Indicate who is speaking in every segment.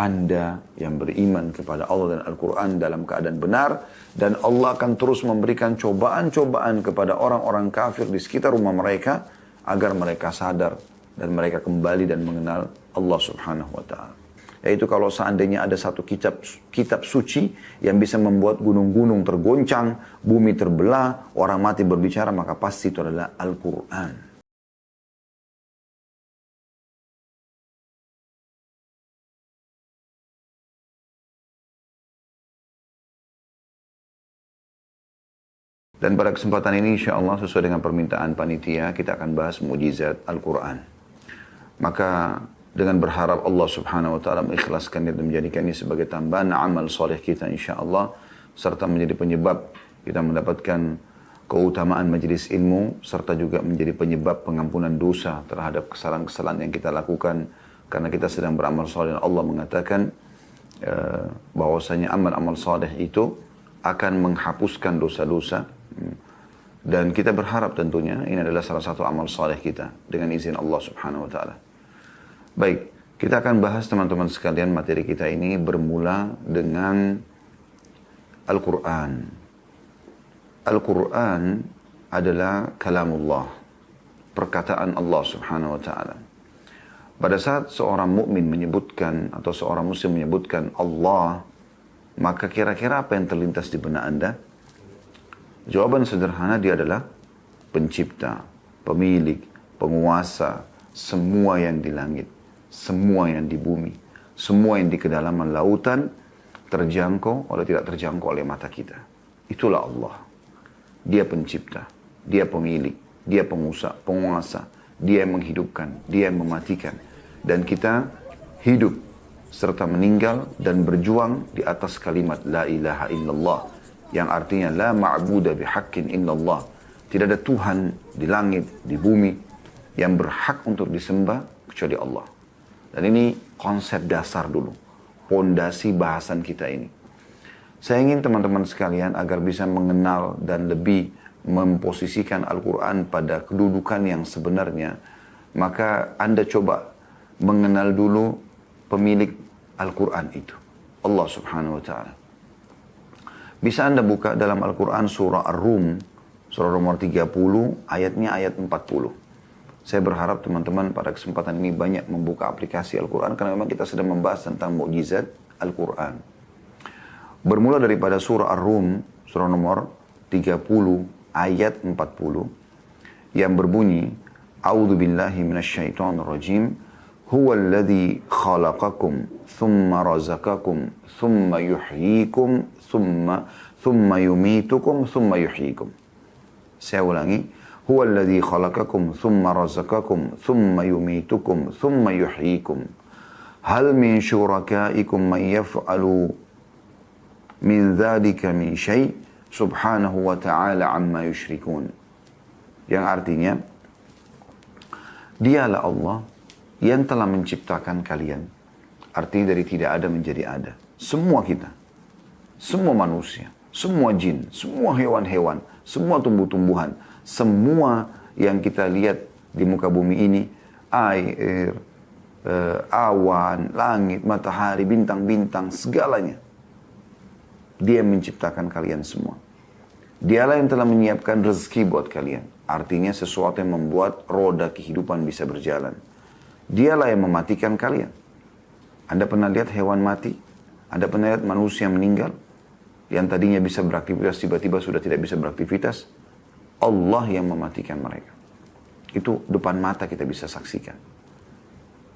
Speaker 1: Anda yang beriman kepada Allah dan Al-Quran dalam keadaan benar. Dan Allah akan terus memberikan cobaan-cobaan kepada orang-orang kafir di sekitar rumah mereka, agar mereka sadar dan mereka kembali dan mengenal Allah subhanahu wa ta'ala. Yaitu kalau seandainya ada satu kitab suci yang bisa membuat gunung-gunung tergoncang, bumi terbelah, orang mati berbicara, maka pasti itu adalah Al-Quran. Dan pada kesempatan ini insya Allah sesuai dengan permintaan panitia kita akan bahas mukjizat Al-Quran. Maka dengan berharap Allah subhanahu wa ta'ala mengikhlaskan dan menjadikan ini sebagai tambahan amal soleh kita insya Allah. Serta menjadi penyebab kita mendapatkan keutamaan majelis ilmu. Serta juga menjadi penyebab pengampunan dosa terhadap kesalahan-kesalahan yang kita lakukan. Karena kita sedang beramal soleh dan Allah mengatakan bahwasanya amal-amal soleh itu akan menghapuskan dosa-dosa. Dan kita berharap tentunya ini adalah salah satu amal saleh kita dengan izin Allah subhanahu wa ta'ala. Baik, kita akan bahas teman-teman sekalian materi kita ini bermula dengan Al-Quran. Al-Quran adalah kalamullah, perkataan Allah subhanahu wa ta'ala. Pada saat seorang mukmin menyebutkan atau seorang muslim menyebutkan Allah, maka kira-kira apa yang terlintas di benak Anda? Jawaban sederhana, dia adalah pencipta, pemilik, penguasa, semua yang di langit, semua yang di bumi, semua yang di kedalaman lautan, terjangkau oleh tidak terjangkau oleh mata kita. Itulah Allah. Dia pencipta, dia pemilik, dia penguasa, dia yang menghidupkan, dia yang mematikan. Dan kita hidup serta meninggal dan berjuang di atas kalimat La ilaha illallah, yang artinya la ma'buda bihaqqin illallah. Tidak ada Tuhan di langit, di bumi yang berhak untuk disembah kecuali Allah. Dan ini konsep dasar dulu, pondasi bahasan kita ini. Saya ingin teman-teman sekalian agar bisa mengenal dan lebih memposisikan Al-Quran pada kedudukan yang sebenarnya, maka Anda coba mengenal dulu pemilik Al-Quran itu, Allah subhanahu wa ta'ala. Bisa Anda buka dalam Al-Quran surah Ar-Rum, surah nomor 30, ayatnya ayat 40. Saya berharap teman-teman pada kesempatan ini banyak membuka aplikasi Al-Quran, karena memang kita sedang membahas tentang mukjizat Al-Quran. Bermula daripada surah Ar-Rum, surah nomor 30, ayat 40, yang berbunyi, A'udzu billahi minasyaitonir rajim, huwallazi khalaqakum thumma razaqakum thumma yuhyikum thumma yumitukum thumma yuhyikum. Saya ulangi, huwallazi khalaqakum thumma razaqakum thumma yumitukum thumma yuhyikum. Hal min syurakaikum man yaf'alu min dzalika min syai' subhanahu wa ta'ala amma yusyrikun. Yang artinya, dialah Allah yang telah menciptakan kalian. Artinya dari tidak ada menjadi ada. Semua kita, semua manusia, semua jin, semua hewan-hewan, semua tumbuh-tumbuhan, semua yang kita lihat di muka bumi ini, air, awan, langit, matahari, bintang-bintang, segalanya. Dia menciptakan kalian semua. Dialah yang telah menyiapkan rezeki buat kalian. Artinya sesuatu yang membuat roda kehidupan bisa berjalan. Dialah yang mematikan kalian. Anda pernah lihat hewan mati? Anda pernah lihat manusia meninggal? Yang tadinya bisa beraktivitas, tiba-tiba sudah tidak bisa beraktivitas? Allah yang mematikan mereka. Itu depan mata kita bisa saksikan.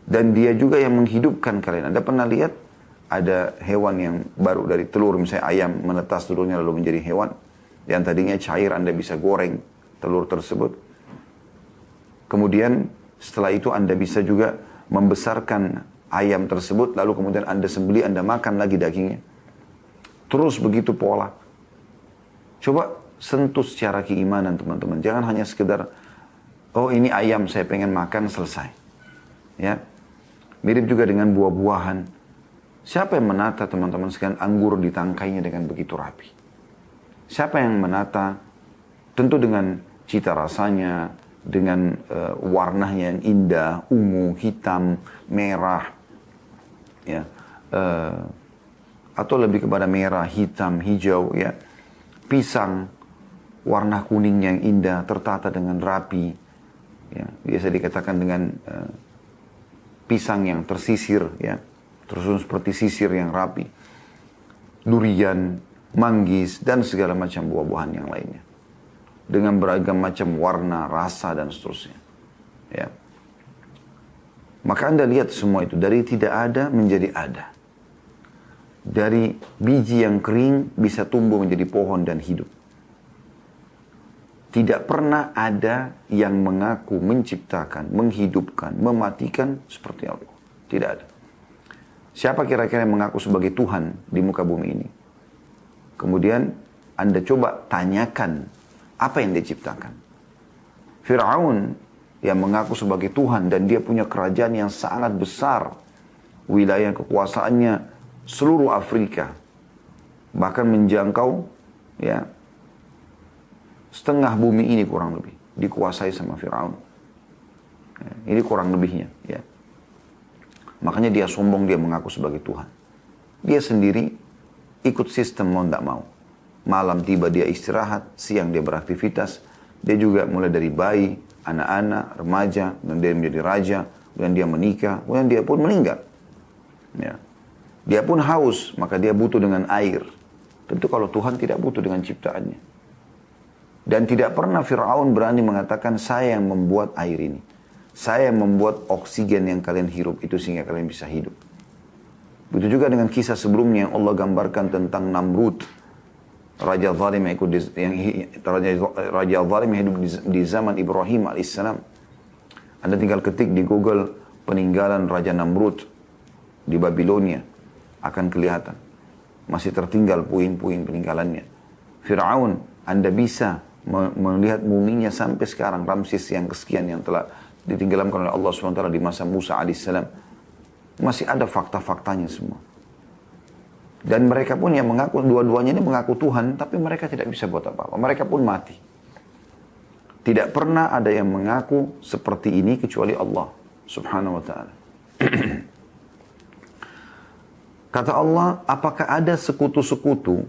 Speaker 1: Dan dia juga yang menghidupkan kalian. Anda pernah lihat ada hewan yang baru dari telur, misalnya ayam menetas telurnya lalu menjadi hewan. Yang tadinya cair, Anda bisa goreng telur tersebut. Kemudian setelah itu Anda bisa juga membesarkan ayam tersebut, lalu kemudian Anda sembelih, Anda makan lagi dagingnya. Terus begitu pola. Coba sentuh secara keimanan teman-teman. Jangan hanya sekedar, oh ini ayam saya pengen makan, selesai. Ya, mirip juga dengan buah-buahan. Siapa yang menata teman-teman sekalian anggur di tangkainya dengan begitu rapi? Siapa yang menata? Tentu dengan cita rasanya, dengan warnanya yang indah, ungu, hitam, merah, ya, atau lebih kepada merah, hitam, hijau, ya. Pisang, warna kuningnya yang indah, tertata dengan rapi. Ya, biasa dikatakan dengan pisang yang tersisir, ya, tersusun seperti sisir yang rapi. Durian, manggis, dan segala macam buah-buahan yang lainnya. Dengan beragam macam warna, rasa, dan seterusnya. Ya. Maka Anda lihat semua itu, dari tidak ada menjadi ada. Dari biji yang kering bisa tumbuh menjadi pohon dan hidup. Tidak pernah ada yang mengaku menciptakan, menghidupkan, mematikan seperti Allah. Tidak ada. Siapa kira-kira yang mengaku sebagai Tuhan di muka bumi ini? Kemudian Anda coba tanyakan apa yang dia ciptakan. Fir'aun yang mengaku sebagai Tuhan dan dia punya kerajaan yang sangat besar. Wilayah kekuasaannya seluruh Afrika. Bahkan menjangkau ya setengah bumi ini kurang lebih dikuasai sama Fir'aun. Ya, ini kurang lebihnya, ya. Makanya dia sombong, dia mengaku sebagai Tuhan. Dia sendiri ikut sistem mau tidak mau. Malam tiba dia istirahat, siang dia beraktivitas. Dia juga mulai dari bayi, anak-anak, remaja, dan dia menjadi raja, dan dia menikah, dan dia pun meninggal. Ya. Dia pun haus, maka dia butuh dengan air. Tentu kalau Tuhan tidak butuh dengan ciptaannya. Dan tidak pernah Fir'aun berani mengatakan, saya yang membuat air ini. Saya yang membuat oksigen yang kalian hirup itu sehingga kalian bisa hidup. Begitu juga dengan kisah sebelumnya yang Allah gambarkan tentang Namrud. Raja zalim yang hidup di zaman Ibrahim alaihissalam. Anda tinggal ketik di Google peninggalan Raja Namrud di Babilonia. Akan kelihatan. Masih tertinggal puing-puing peninggalannya. Fir'aun, Anda bisa melihat muminya sampai sekarang. Ramses yang kesekian yang telah ditenggelamkan oleh Allah SWT di masa Musa alaihissalam. Masih ada fakta-faktanya semua. Dan mereka pun yang mengaku, dua-duanya ini mengaku Tuhan, tapi mereka tidak bisa buat apa-apa. Mereka pun mati. Tidak pernah ada yang mengaku seperti ini kecuali Allah subhanahu wa ta'ala. Kata Allah, apakah ada sekutu-sekutu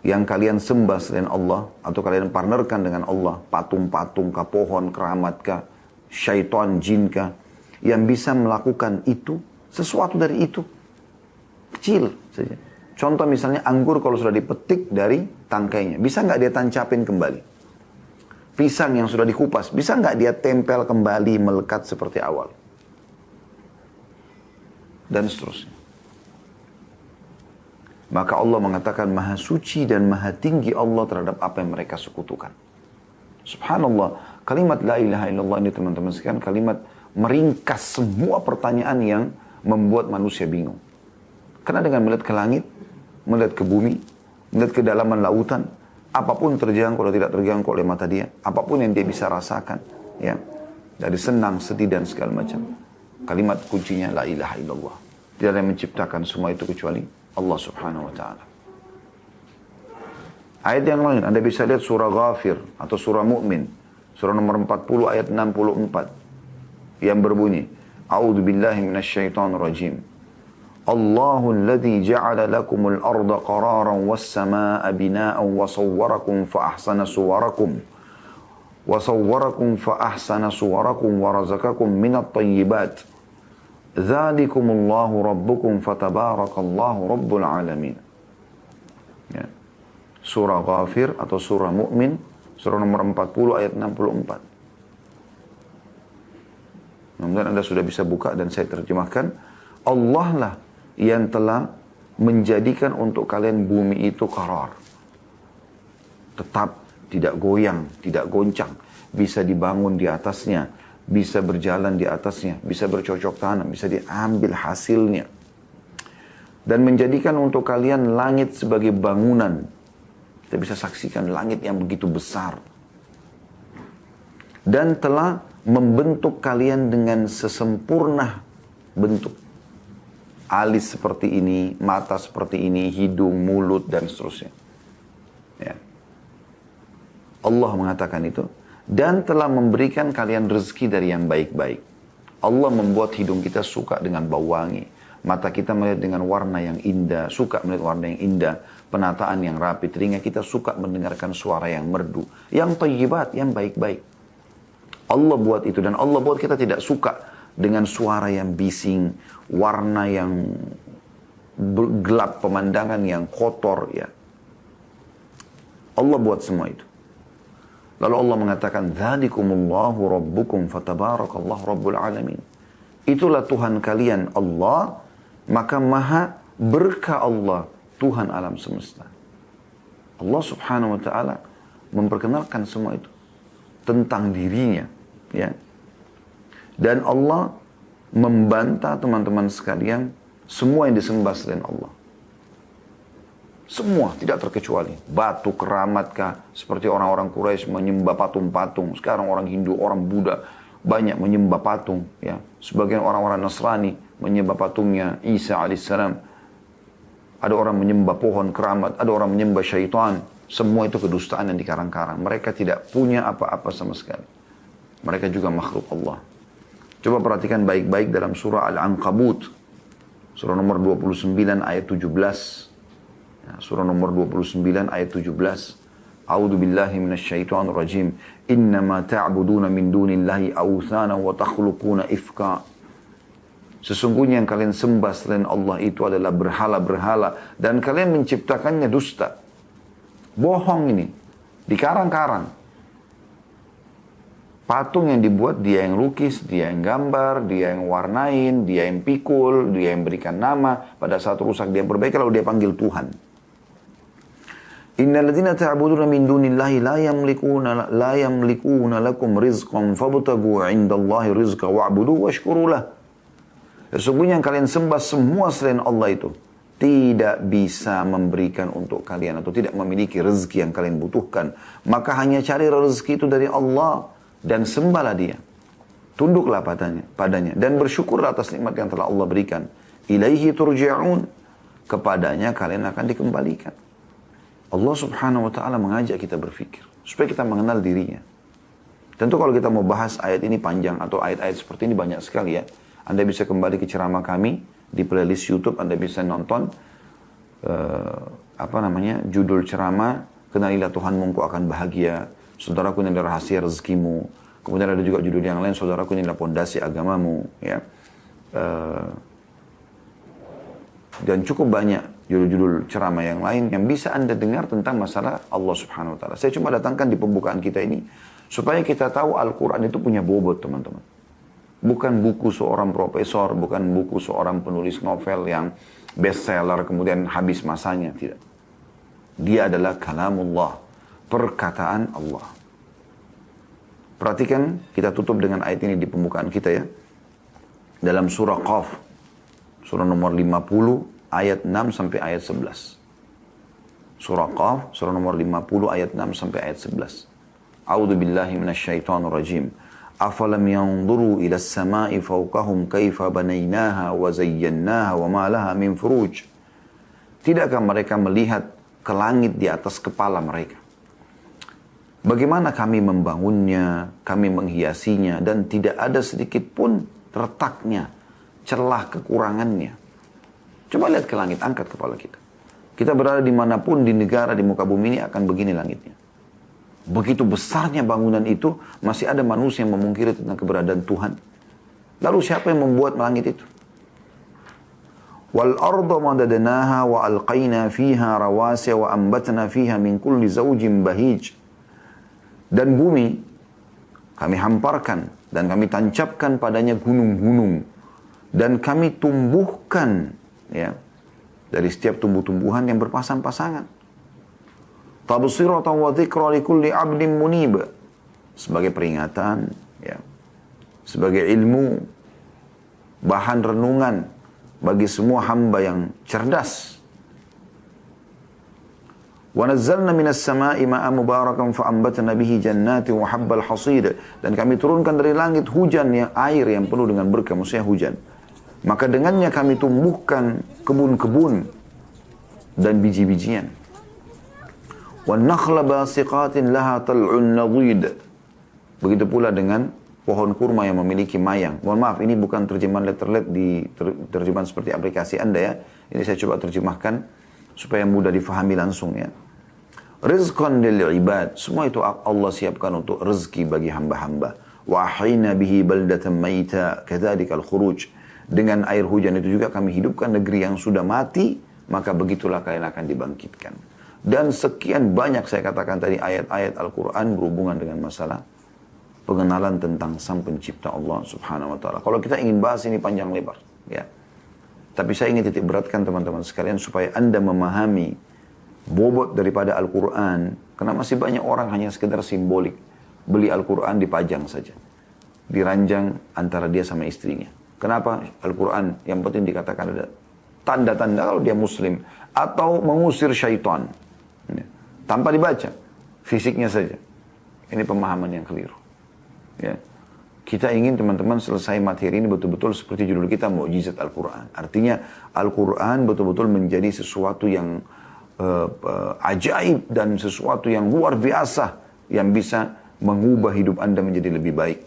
Speaker 1: yang kalian sembah selain Allah, atau kalian partnerkan dengan Allah, patung-patung kah, pohon, keramat kah, syaitan, jin kah, yang bisa melakukan itu, sesuatu dari itu, kecil saja. Contoh misalnya anggur kalau sudah dipetik dari tangkainya, bisa nggak dia tancapin kembali? Pisang yang sudah dikupas, bisa nggak dia tempel kembali, melekat seperti awal? Dan seterusnya. Maka Allah mengatakan maha suci dan maha tinggi Allah terhadap apa yang mereka sekutukan. Subhanallah, kalimat la ilaha illallah ini teman-teman sekalian, kalimat meringkas semua pertanyaan yang membuat manusia bingung. Karena dengan melihat ke langit, melihat ke bumi, melihat ke dalaman lautan, apapun terjangkau atau tidak terjangkau oleh mata dia, apapun yang dia bisa rasakan, ya, dari senang, sedih dan segala macam. Kalimat kuncinya la ilaha illallah. Tidak ada yang menciptakan semua itu kecuali Allah subhanahu wa ta'ala. Ayat yang lain, Anda bisa lihat surah Ghafir atau surah Mu'min. Surah nomor 40 ayat 64. Yang berbunyi, A'udhu billahi minasyaitonir rajim. Allahu alladhi ja'ala lakumul arda qararan was samaa'a bina'an wa sawwarakum fa ahsana suwarakum. Wa sawwarakum fa ahsana suwarakum wa razaqakum minat tayyibat. Dzalikumullahu rabbukum fatabarakallahu rabbul alamin. Ya. Surah Ghafir atau surah Mu'min, surah nomor 40 ayat 64. Mudah-mudahan Anda sudah bisa buka dan saya terjemahkan. Allah lah yang telah menjadikan untuk kalian bumi itu qarar. Tetap, tidak goyang, tidak goncang. Bisa dibangun di atasnya. Bisa berjalan di atasnya, bisa bercocok tanam, bisa diambil hasilnya. Dan menjadikan untuk kalian langit sebagai bangunan. Kita bisa saksikan langit yang begitu besar. Dan telah membentuk kalian dengan sesempurna bentuk. Alis seperti ini, mata seperti ini, hidung, mulut, dan seterusnya. Ya. Allah mengatakan itu. Dan telah memberikan kalian rezeki dari yang baik-baik. Allah membuat hidung kita suka dengan bau wangi. Mata kita melihat dengan warna yang indah, suka melihat warna yang indah, penataan yang rapi, telinga kita suka mendengarkan suara yang merdu, yang thayyibat, yang baik-baik. Allah buat itu, dan Allah buat kita tidak suka dengan suara yang bising, warna yang gelap, pemandangan yang kotor, ya. Allah buat semua itu. Lalu Allah mengatakan, "Dzalikumullahu rabbukum fatabarakallahu rabbul alamin." Itulah Tuhan kalian Allah, maka maha berkah Allah, Tuhan alam semesta. Allah subhanahu wa ta'ala memperkenalkan semua itu tentang dirinya, ya. Dan Allah membantah teman-teman sekalian semua yang disembah selain Allah. Semua, tidak terkecuali. Batu keramatkah, seperti orang-orang Quraisy menyembah patung-patung. Sekarang orang Hindu, orang Buddha banyak menyembah patung, ya. Sebagian orang-orang Nasrani menyembah patungnya Isa alaihissalam. Ada orang menyembah pohon keramat, ada orang menyembah syaitan. Semua itu kedustaan yang dikarang-karang. Mereka tidak punya apa-apa sama sekali. Mereka juga makhluk Allah. Coba perhatikan baik-baik dalam surah Al-Ankabut. Surah nomor 29 ayat 17. Ya, surah nomor 29 ayat 17. A'udzu billahi minasyaitonir rajim. Innama ta'buduna min dunillahi awthana wa takhluquna ifka. Sesungguhnya yang kalian sembah selain Allah itu adalah berhala-berhala, dan kalian menciptakannya dusta. Bohong ini. Dikarang-karang. Patung yang dibuat, dia yang lukis, dia yang gambar, dia yang warnain, dia yang pikul, dia yang berikan nama. Pada saat rusak dia perbaiki, lalu dia panggil Tuhan. Innal ladzina ta'buduna min dunillahi la yamlikuna lakum rizqan fabtagu 'indallahi rizqa wa'budu washkuru lah. Sesungguhnya yang kalian sembah semua selain Allah itu tidak bisa memberikan untuk kalian atau tidak memiliki rezeki yang kalian butuhkan. Maka hanya cari rezeki itu dari Allah dan sembahlah dia. Tunduklah padanya dan bersyukurlah atas nikmat yang telah Allah berikan. Ilaihi turja'un. Kepadanya kalian akan dikembalikan. Allah subhanahu wa ta'ala mengajak kita berfikir supaya kita mengenal dirinya. Tentu kalau kita mau bahas ayat ini panjang atau ayat-ayat seperti ini banyak sekali, ya. Anda bisa kembali ke ceramah kami di playlist YouTube. Anda bisa nonton judul ceramah Kenalilah Tuhanmu Engkau Akan Bahagia, Saudaraku Ini Adalah Rahasia Rezekimu. Kemudian ada juga judul yang lain, Saudaraku Ini Adalah Pondasi Agamamu, ya. Dan cukup banyak judul-judul ceramah yang lain yang bisa Anda dengar tentang masalah Allah subhanahu wa ta'ala. Saya cuma datangkan di pembukaan kita ini supaya kita tahu Al-Quran itu punya bobot, teman-teman. Bukan buku seorang profesor, bukan buku seorang penulis novel yang bestseller kemudian habis masanya, tidak. Dia adalah kalamullah, perkataan Allah. Perhatikan, kita tutup dengan ayat ini di pembukaan kita, ya. Dalam surah Qaf, surah nomor 50, ayat 6 sampai ayat 11. Surah Qaf, surah nomor 50, ayat 6 sampai ayat 11. A'udzu billahi minasyaitonir rajim. Afalam yanzuru ila as-sama'i fawqahum kaifa banaynaha wa zayyannaha wa ma laha min furuj. Tidakkah mereka melihat ke langit di atas kepala mereka? Bagaimana kami membangunnya, kami menghiasinya, dan tidak ada sedikit pun retaknya, celah kekurangannya. Coba lihat ke langit, angkat kepala kita. Kita berada dimanapun di negara, di muka bumi ini akan begini langitnya. Begitu besarnya bangunan itu, masih ada manusia yang memungkiri tentang keberadaan Tuhan. Lalu siapa yang membuat langit itu? Wal arda madadnaha wa alqaina fiha rawasiya wa ambatna fiha min kulli zawjin bahij. Dan bumi kami hamparkan dan kami tancapkan padanya gunung-gunung dan kami tumbuhkan, ya, dari setiap tumbuh-tumbuhan yang berpasang-pasangan. Tabsiratan wa dzikra likulli 'abdin munib. Sebagai peringatan, ya, sebagai ilmu, bahan renungan bagi semua hamba yang cerdas. Wa nazzalna minas sama'i ma'an mubarakan fa'ambatna bihi jannatin wa habbal hasid. Dan kami turunkan dari langit hujan, yang air yang penuh dengan berkah, maksudnya hujan. Maka dengannya kami tumbuhkan kebun-kebun dan biji-bijian. Wa nakhla basiqatin laha tal'un nadid. Begitu pula dengan pohon kurma yang memiliki mayang. Mohon maaf, ini bukan terjemahan letterlet di terjemahan seperti aplikasi Anda ya. Ini saya coba terjemahkan supaya mudah difahami langsung ya. Rizqan lil ibad. Semua itu Allah siapkan untuk rezeki bagi hamba-hamba. Wa ahina bihi baldatan maita kadzalika al-khuruj. Dengan air hujan itu juga kami hidupkan negeri yang sudah mati, maka begitulah kalian akan dibangkitkan. Dan sekian banyak saya katakan tadi ayat-ayat Al-Quran berhubungan dengan masalah pengenalan tentang Sang Pencipta Allah Subhanahu wa taala. Kalau kita ingin bahas ini panjang lebar, ya. Tapi saya ingin titik beratkan teman-teman sekalian supaya Anda memahami bobot daripada Al-Quran. Karena masih banyak orang hanya sekedar simbolik. Beli Al-Quran dipajang saja. Diranjang antara dia sama istrinya. Kenapa? Al-Quran yang penting dikatakan ada tanda-tanda kalau dia muslim. Atau mengusir syaitan. Tanpa dibaca. Fisiknya saja. Ini pemahaman yang keliru. Ya. Kita ingin teman-teman selesai materi ini betul-betul seperti judul kita, mukjizat Al-Quran. Artinya Al-Quran betul-betul menjadi sesuatu yang ajaib dan sesuatu yang luar biasa yang bisa mengubah hidup Anda menjadi lebih baik.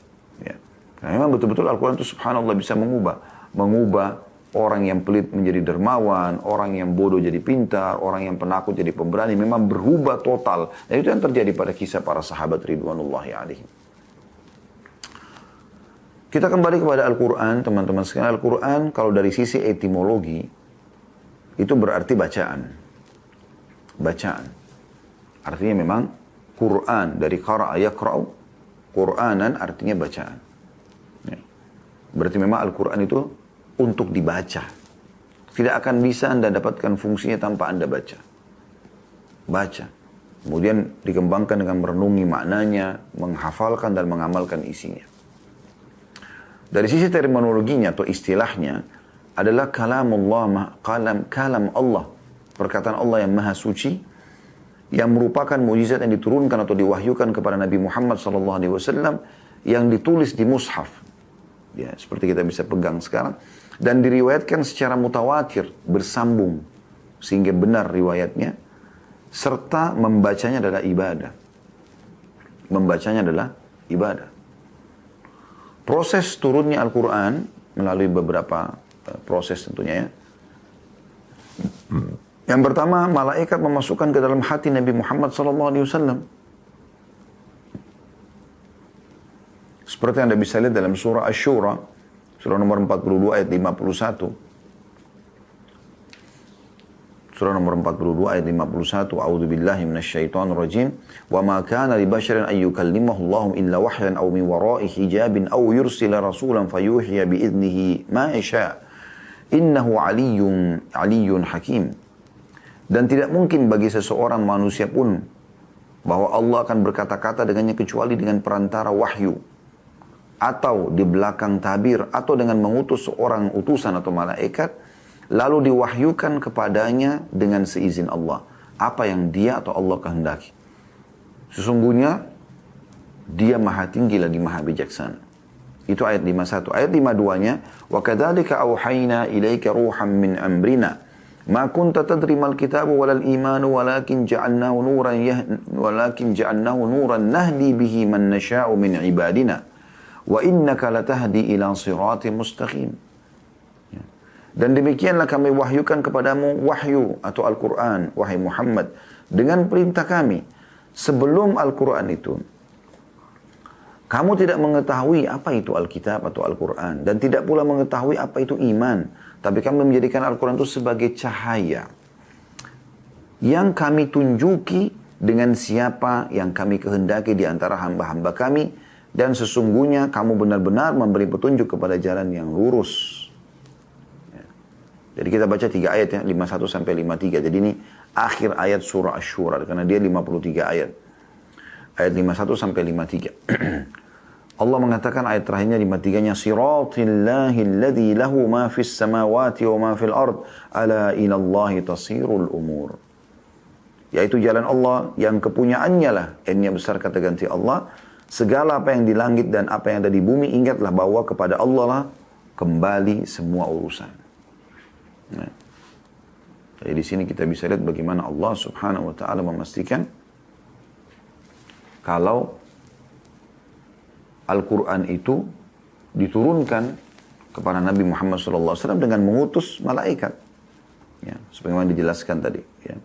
Speaker 1: Ya. Karena memang betul-betul Al-Quran itu subhanallah bisa mengubah orang yang pelit menjadi dermawan, orang yang bodoh jadi pintar, orang yang penakut jadi pemberani. Memang berubah total. Dan itu yang terjadi pada kisah para sahabat ridwanullahi alaihim. Kita kembali kepada Al-Quran, teman-teman sekalian. Al-Quran kalau dari sisi etimologi, itu berarti bacaan. Bacaan. Artinya memang Quran, dari qara'a yaqra'u, Quranan artinya bacaan. Ya. Berarti memang Al-Quran itu untuk dibaca. Tidak akan bisa Anda dapatkan fungsinya tanpa Anda baca. Baca. Kemudian dikembangkan dengan merenungi maknanya, menghafalkan dan mengamalkan isinya. Dari sisi terminologinya atau istilahnya adalah kalamullah, kalam Allah, perkataan Allah yang maha suci, yang merupakan mukjizat yang diturunkan atau diwahyukan kepada Nabi Muhammad SAW yang ditulis di mushaf, ya seperti kita bisa pegang sekarang, dan diriwayatkan secara mutawatir bersambung sehingga benar riwayatnya, serta membacanya adalah ibadah. Membacanya adalah ibadah. Proses turunnya Al-Quran melalui beberapa proses tentunya ya. Yang pertama, malaikat memasukkan ke dalam hati Nabi Muhammad SAW. Seperti Anda bisa lihat dalam surah Asy-Syura, surah nomor 42 ayat 51. Surah nomor 42 ayat 51. A'udzu billahi minasyaitonir rajim. Wa ma kana li basharin an yukallimahu Allahu illa wahyan aw min wara'i hijabin aw yursila rasulan fayuhiya bi idnihi ma yasha. Innahu aliyyun hakim. Dan tidak mungkin bagi seseorang manusia pun bahwa Allah akan berkata-kata dengannya kecuali dengan perantara wahyu, atau di belakang tabir, atau dengan mengutus seorang utusan atau malaikat, lalu diwahyukan kepadanya dengan seizin Allah. Apa yang dia atau Allah kehendaki. Sesungguhnya dia maha tinggi lagi maha bijaksana. Itu ayat 51. Ayat 52-nya, wa kadzalika auhayna ilaika ruham min amrina ma kunta tadri mal kitabu walal imanu walakin ja'alnahu nuran nahdi bihi man nasha'u min ibadina wa innaka latahdi ila siratim mustaqim. Dan demikianlah kami wahyukan kepadamu wahyu atau Al-Quran, wahai Muhammad, dengan perintah kami. Sebelum Al-Quran itu, kamu tidak mengetahui apa itu Alkitab atau Al-Quran. Dan tidak pula mengetahui apa itu iman. Tapi kami menjadikan Al-Quran itu sebagai cahaya yang kami tunjuki dengan siapa yang kami kehendaki di antara hamba-hamba kami. Dan sesungguhnya kamu benar-benar memberi petunjuk kepada jalan yang lurus. Jadi kita baca 3 ayat ya, 51 sampai 53. Jadi ini akhir ayat surah Asy-Syura karena dia 53 ayat. Ayat 51 sampai 53. Allah mengatakan ayat terakhirnya 53-nya siratillahi alladzi lahu ma fis samawati wa ma fil ard ala ilallahi tasirul umur. Yaitu jalan Allah yang kepunyaannya lah, N-nya besar kata ganti Allah. Segala apa yang di langit dan apa yang ada di bumi, ingatlah bahwa kepada Allah lah kembali semua urusan. Nah, jadi di sini kita bisa lihat bagaimana Allah Subhanahu wa taala memastikan kalau Al-Quran itu diturunkan kepada Nabi Muhammad SAW dengan mengutus malaikat. Ya, sebagaimana dijelaskan tadi. Ya.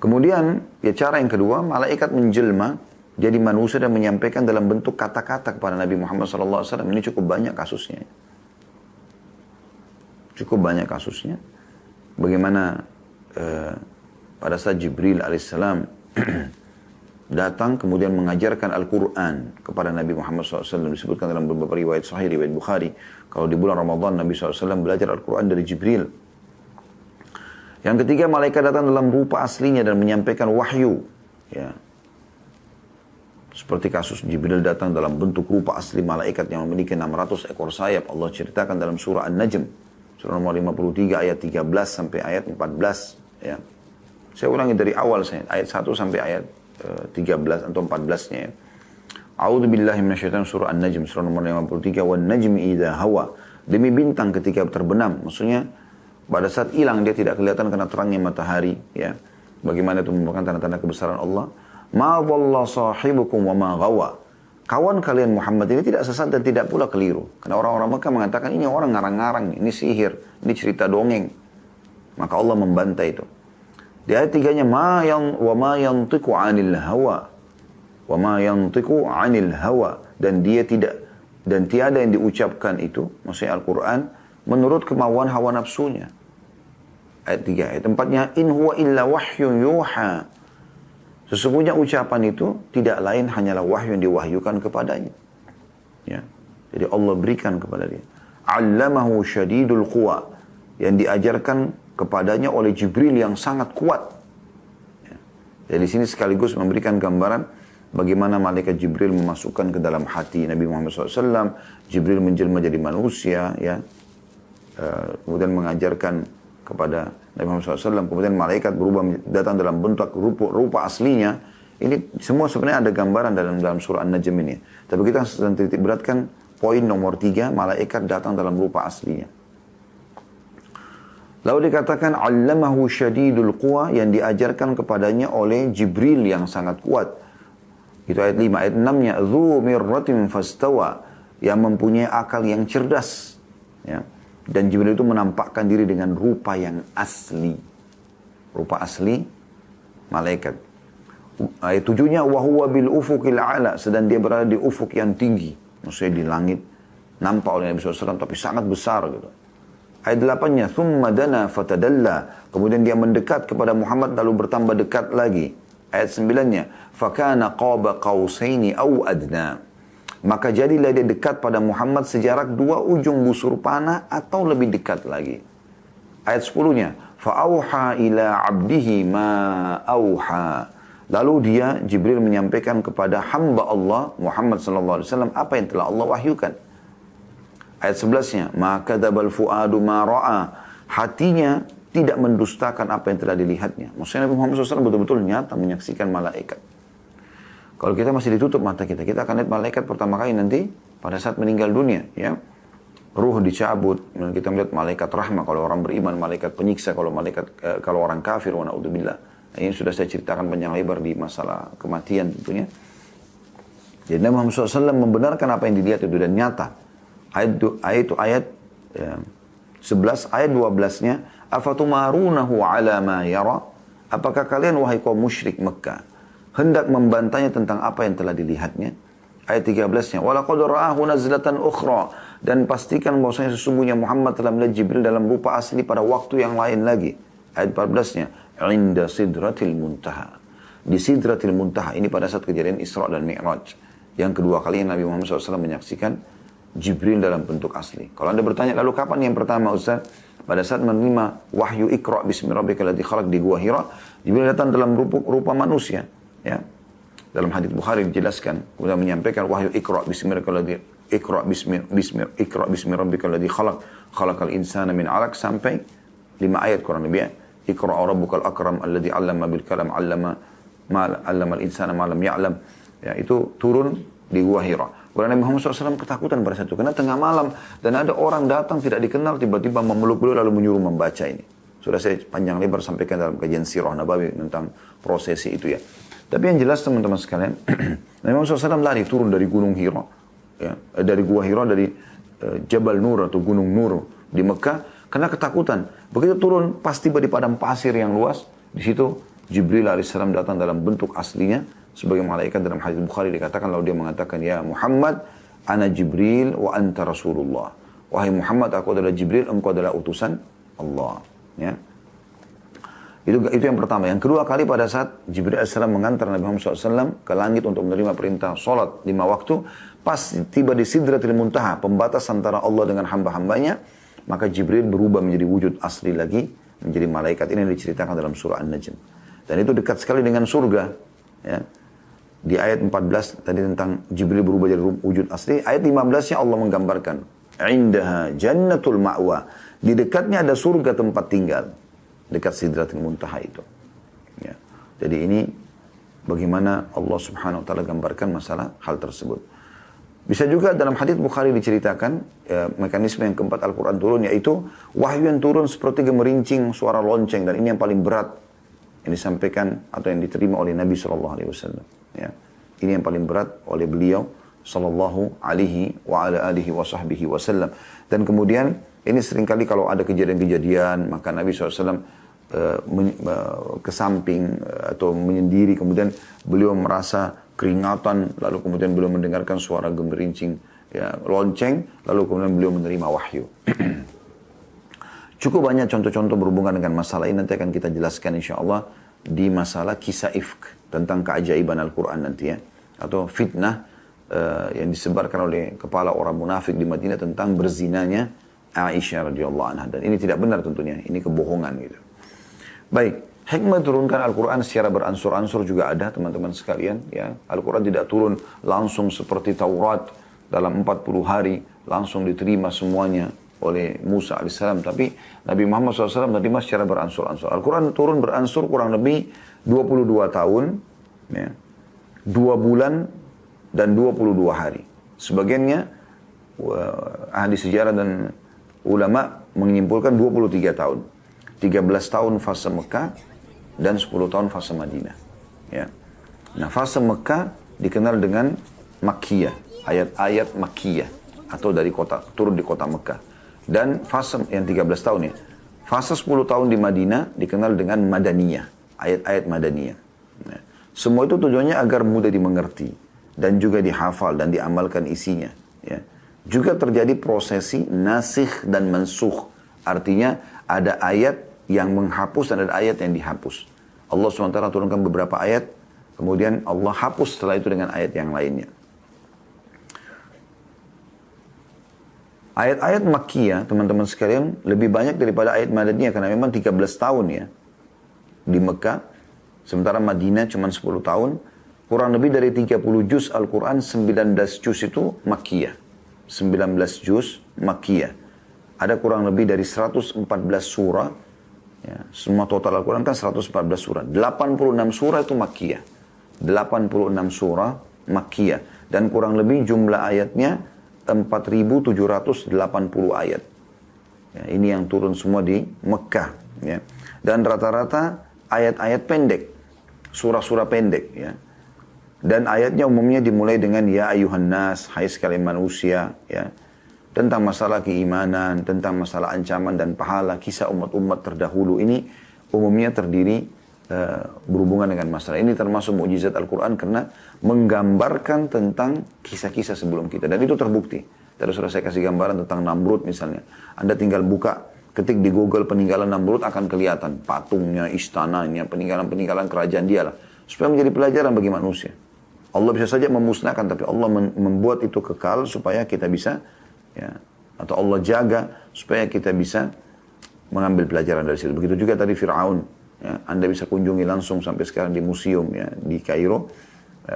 Speaker 1: Kemudian, ya cara yang kedua, malaikat menjelma jadi manusia dan menyampaikan dalam bentuk kata-kata kepada Nabi Muhammad SAW. Ini cukup banyak kasusnya. Cukup banyak kasusnya. Bagaimana pada saat Jibril alaihissalam datang kemudian mengajarkan Al-Quran kepada Nabi Muhammad SAW. Disebutkan dalam beberapa riwayat sahih, riwayat Bukhari. Kalau di bulan Ramadan Nabi SAW belajar Al-Quran dari Jibril. Yang ketiga, malaikat datang dalam rupa aslinya dan menyampaikan wahyu. Ya. Seperti kasus Jibril datang dalam bentuk rupa asli malaikat yang memiliki 600 ekor sayap. Allah ceritakan dalam surah An-Najm. Surah nomor 53 ayat 13 sampai ayat 14. Ya. Saya ulangi dari awal saya. Ayat 1 sampai ayat 13 atau 14-nya ya. A'udzu billahi minasyaitonir surah An-Najm surah nomor 53 wan najmi idza hawa. Demi bintang ketika terbenam, maksudnya pada saat hilang dia tidak kelihatan karena terangnya matahari ya. Bagaimana itu merupakan tanda-tanda kebesaran Allah. Ma dhalla sahibukum wa ma ghawa. Kawan kalian Muhammad ini tidak sesat dan tidak pula keliru. Karena orang-orang Mekah mengatakan ini orang ngarang-ngarang, ini sihir, ini cerita dongeng. Maka Allah membantai itu. Di ayat 3-nya wa ma yantiqu 'anil hawa. Wa ma yantiqu 'anil hawa, dan tiada yang diucapkan itu, maksudnya Al-Qur'an, menurut kemauan hawa nafsunya. Ayat 3, ayat 4-nya in huwa illa wahyun yuha. Sesungguhnya ucapan itu tidak lain hanyalah wahyu yang diwahyukan kepadanya. Ya. Jadi Allah berikan kepada dia. 'Allamahu syadidul quwa, yang diajarkan kepadanya oleh Jibril yang sangat kuat. Ya. Jadi sini sekaligus memberikan gambaran bagaimana malaikat Jibril memasukkan ke dalam hati Nabi Muhammad SAW. Jibril menjelma jadi manusia, ya. Kemudian mengajarkan kepada Nabi Muhammad SAW. Kemudian malaikat berubah datang dalam bentuk rupa aslinya. Ini semua sebenarnya ada gambaran dalam surah An-Najm ini. Tapi kita sedang titik beratkan poin nomor 3, malaikat datang dalam rupa aslinya. Lalu dikatakan allamahu syadidul quwa, yang diajarkan kepadanya oleh Jibril yang sangat kuat. Itu ayat 5. Ayat 6-nya dzu mirratin fastawa, yang mempunyai akal yang cerdas. Ya. Dan Jibril itu menampakkan diri dengan rupa yang asli. Rupa asli malaikat. Ayat 7-nya wa huwa bil ufuqil a'la, sedang dia berada di ufuk yang tinggi. Maksudnya di langit. Nampak oleh Nabi SAW tapi sangat besar gitu. Ayat 8-nya, thumma dana fatadalla, kemudian dia mendekat kepada Muhammad lalu bertambah dekat lagi. Ayat 9-nya, fakana qaba qausaini aw adna, maka jadilah dia dekat pada Muhammad sejarak 2 ujung busur panah atau lebih dekat lagi. Ayat 10-nya, fa'auha ila abdihi ma auha, lalu dia Jibril menyampaikan kepada hamba Allah Muhammad SAW apa yang telah Allah wahyukan. Ayat 11-nya, maka dzabal fuadu ma ra'a, hatinya tidak mendustakan apa yang telah dilihatnya. Maksudnya Nabi Muhammad SAW betul-betul nyata menyaksikan malaikat. Kalau kita masih ditutup mata kita akan lihat malaikat pertama kali nanti pada saat meninggal dunia, ya. Ruh dicabut, dan kita melihat malaikat rahmah kalau orang beriman, malaikat penyiksa kalau orang kafir, wa na'udzubillah. Ini sudah saya ceritakan panjang lebar di masalah kematian tentunya. Jadi Nabi Muhammad SAW membenarkan apa yang dilihat itu dan nyata. Ayat 11, ayat 12-nya, afatumarunahu ala ma yara, apakah kalian wahai kaum musyrik Mekah hendak membantahnya tentang apa yang telah dilihatnya? Ayat 13-nya, walaqad ra'ahu nazlatan ukhra, dan pastikan bahwasanya sesungguhnya Muhammad telah melihat Jibril dalam rupa asli pada waktu yang lain lagi. Ayat 14-nya, inda sidratil muntaha, di sidratil muntaha, ini pada saat kejadian Isra dan Mi'raj. Yang kedua kali Nabi Muhammad SAW menyaksikan Jibril dalam bentuk asli. Kalau Anda bertanya, lalu kapan yang pertama Ustaz? Pada saat menerima wahyu Iqra bismi rabbikal ladzi khalaq di Gua Hira, Jibril datang dalam rupa manusia, ya. Dalam hadits Bukhari dijelaskan, kemudian menyampaikan wahyu Iqra bismi rabbikal ladzi khalaq, khalaqal insana min 'alaq, sampai 5 ayat kurang lebih, ya. Iqra rabbukal akram alladzi 'allama bil kalam 'allamal insana ma lam ya'lam. Ya, itu turun di Gua Hira. Karena Nabi Muhammad SAW ketakutan pada saat itu. Karena tengah malam dan ada orang datang tidak dikenal tiba-tiba memeluk beliau lalu menyuruh membaca ini. Sudah saya panjang lebar sampaikan dalam kajian Sirah Nabawi tentang prosesi itu ya. Tapi yang jelas teman-teman sekalian, Nabi Muhammad SAW lari turun dari Gunung Hira, ya, dari Gua Hira, dari Jabal Nur atau Gunung Nur di Mekah, karena ketakutan. Begitu turun, pas tiba di padang pasir yang luas, di situ Jibril alaihissalam datang dalam bentuk aslinya, sebagai malaikat. Dalam hadis Bukhari dikatakan, lalu dia mengatakan, ya Muhammad, ana Jibril wa anta Rasulullah. Wahai Muhammad, aku adalah Jibril, engkau adalah utusan Allah. Ya. Itu yang pertama. Yang kedua kali pada saat Jibril AS mengantar Nabi Muhammad SAW ke langit untuk menerima perintah sholat 5 waktu, pas tiba di Sidratil Muntaha, pembatas antara Allah dengan hamba-hambanya, maka Jibril berubah menjadi wujud asli lagi, menjadi malaikat. Ini diceritakan dalam surah An-Najm. Dan itu dekat sekali dengan surga. Ya. Di ayat 14 tadi tentang Jibril berubah jadi wujud asli. Ayat 15-nya Allah menggambarkan, Indaha jannatul ma'wa. Di dekatnya ada surga tempat tinggal. Dekat Sidratul Muntaha itu. Ya. Jadi ini bagaimana Allah Subhanahu wa taala gambarkan masalah hal tersebut. Bisa juga dalam hadits Bukhari diceritakan mekanisme yang keempat Al-Quran turun, yaitu wahyu yang turun seperti gemerincing suara lonceng, dan ini yang paling berat yang disampaikan atau yang diterima oleh Nabi SAW. Ya. Ini yang paling berat oleh beliau Sallallahu Alaihi Wasallam. Dan kemudian ini seringkali kalau ada kejadian-kejadian, maka Nabi SAW ke samping atau menyendiri, kemudian beliau merasa keringatan, lalu kemudian beliau mendengarkan suara gemerincing, ya, lonceng, lalu kemudian beliau menerima wahyu. Cukup banyak contoh-contoh berhubungan dengan masalah ini, nanti akan kita jelaskan insya Allah di masalah kisah ifk, tentang keajaiban Al-Quran nanti ya, atau fitnah yang disebarkan oleh kepala orang munafik di Madinah tentang berzinanya Aisyah radhiyallahu anha, dan ini tidak benar tentunya, ini kebohongan gitu. Baik, hikmah turunkan Al-Quran secara beransur-ansur juga ada teman-teman sekalian ya. Al-Quran tidak turun langsung seperti Taurat dalam 40 hari langsung diterima semuanya oleh Musa alaihissalam, tapi Nabi Muhammad SAW menerima secara beransur-ansur. Al-Quran turun beransur kurang lebih 22 tahun ya, 2 bulan dan 22 hari. Sebagiannya ahli sejarah dan ulama menyimpulkan 23 tahun. 13 tahun fase Mekah dan 10 tahun fase Madinah. Ya. Nah, fase Mekah dikenal dengan Makkiyah, ayat-ayat Makkiyah atau dari kota, turun di kota Mekah. Dan fase yang 13 tahun ya. Fase 10 tahun di Madinah dikenal dengan Madaniyah, ayat-ayat Madaniyah. Nah, semua itu tujuannya agar mudah dimengerti dan juga dihafal dan diamalkan isinya. Ya. Juga terjadi prosesi nasikh dan mansukh. Artinya ada ayat yang menghapus dan ada ayat yang dihapus. Allah SWT turunkan beberapa ayat, kemudian Allah hapus setelah itu dengan ayat yang lainnya. Ayat-ayat Makkiyah, teman-teman sekalian, lebih banyak daripada ayat Madaniyah, karena memang 13 tahun ya di Mekah, sementara Madinah cuma 10 tahun, kurang lebih dari 30 juz Al-Quran, 19 juz itu Makkiyah. 19 juz Makkiyah. Ada kurang lebih dari 114 surah, ya, semua total Al-Quran kan 114 surah. 86 surah itu Makkiyah. 86 surah Makkiyah. Dan kurang lebih jumlah ayatnya 4.780 ayat. Ya, ini yang turun semua di Mekah. Ya. Dan rata-rata ayat-ayat pendek. Surah-surah pendek. Ya. Dan ayatnya umumnya dimulai dengan ya ayuhan nas, hai sekalian manusia. Ya. Tentang masalah keimanan, tentang masalah ancaman dan pahala, kisah umat-umat terdahulu ini umumnya terdiri berhubungan dengan masalah. Ini termasuk mukjizat Al-Quran karena menggambarkan tentang kisah-kisah sebelum kita. Dan itu terbukti. Tadi sudah saya kasih gambaran tentang Namrud misalnya. Anda tinggal buka, ketik di Google peninggalan Namrud akan kelihatan. Patungnya, istananya, peninggalan-peninggalan kerajaan dia lah. Supaya menjadi pelajaran bagi manusia. Allah bisa saja memusnahkan, tapi Allah membuat itu kekal supaya kita bisa, ya, atau Allah jaga supaya kita bisa mengambil pelajaran dari situ. Begitu juga tadi Fir'aun. Ya, Anda bisa kunjungi langsung sampai sekarang di museum ya, di Kairo,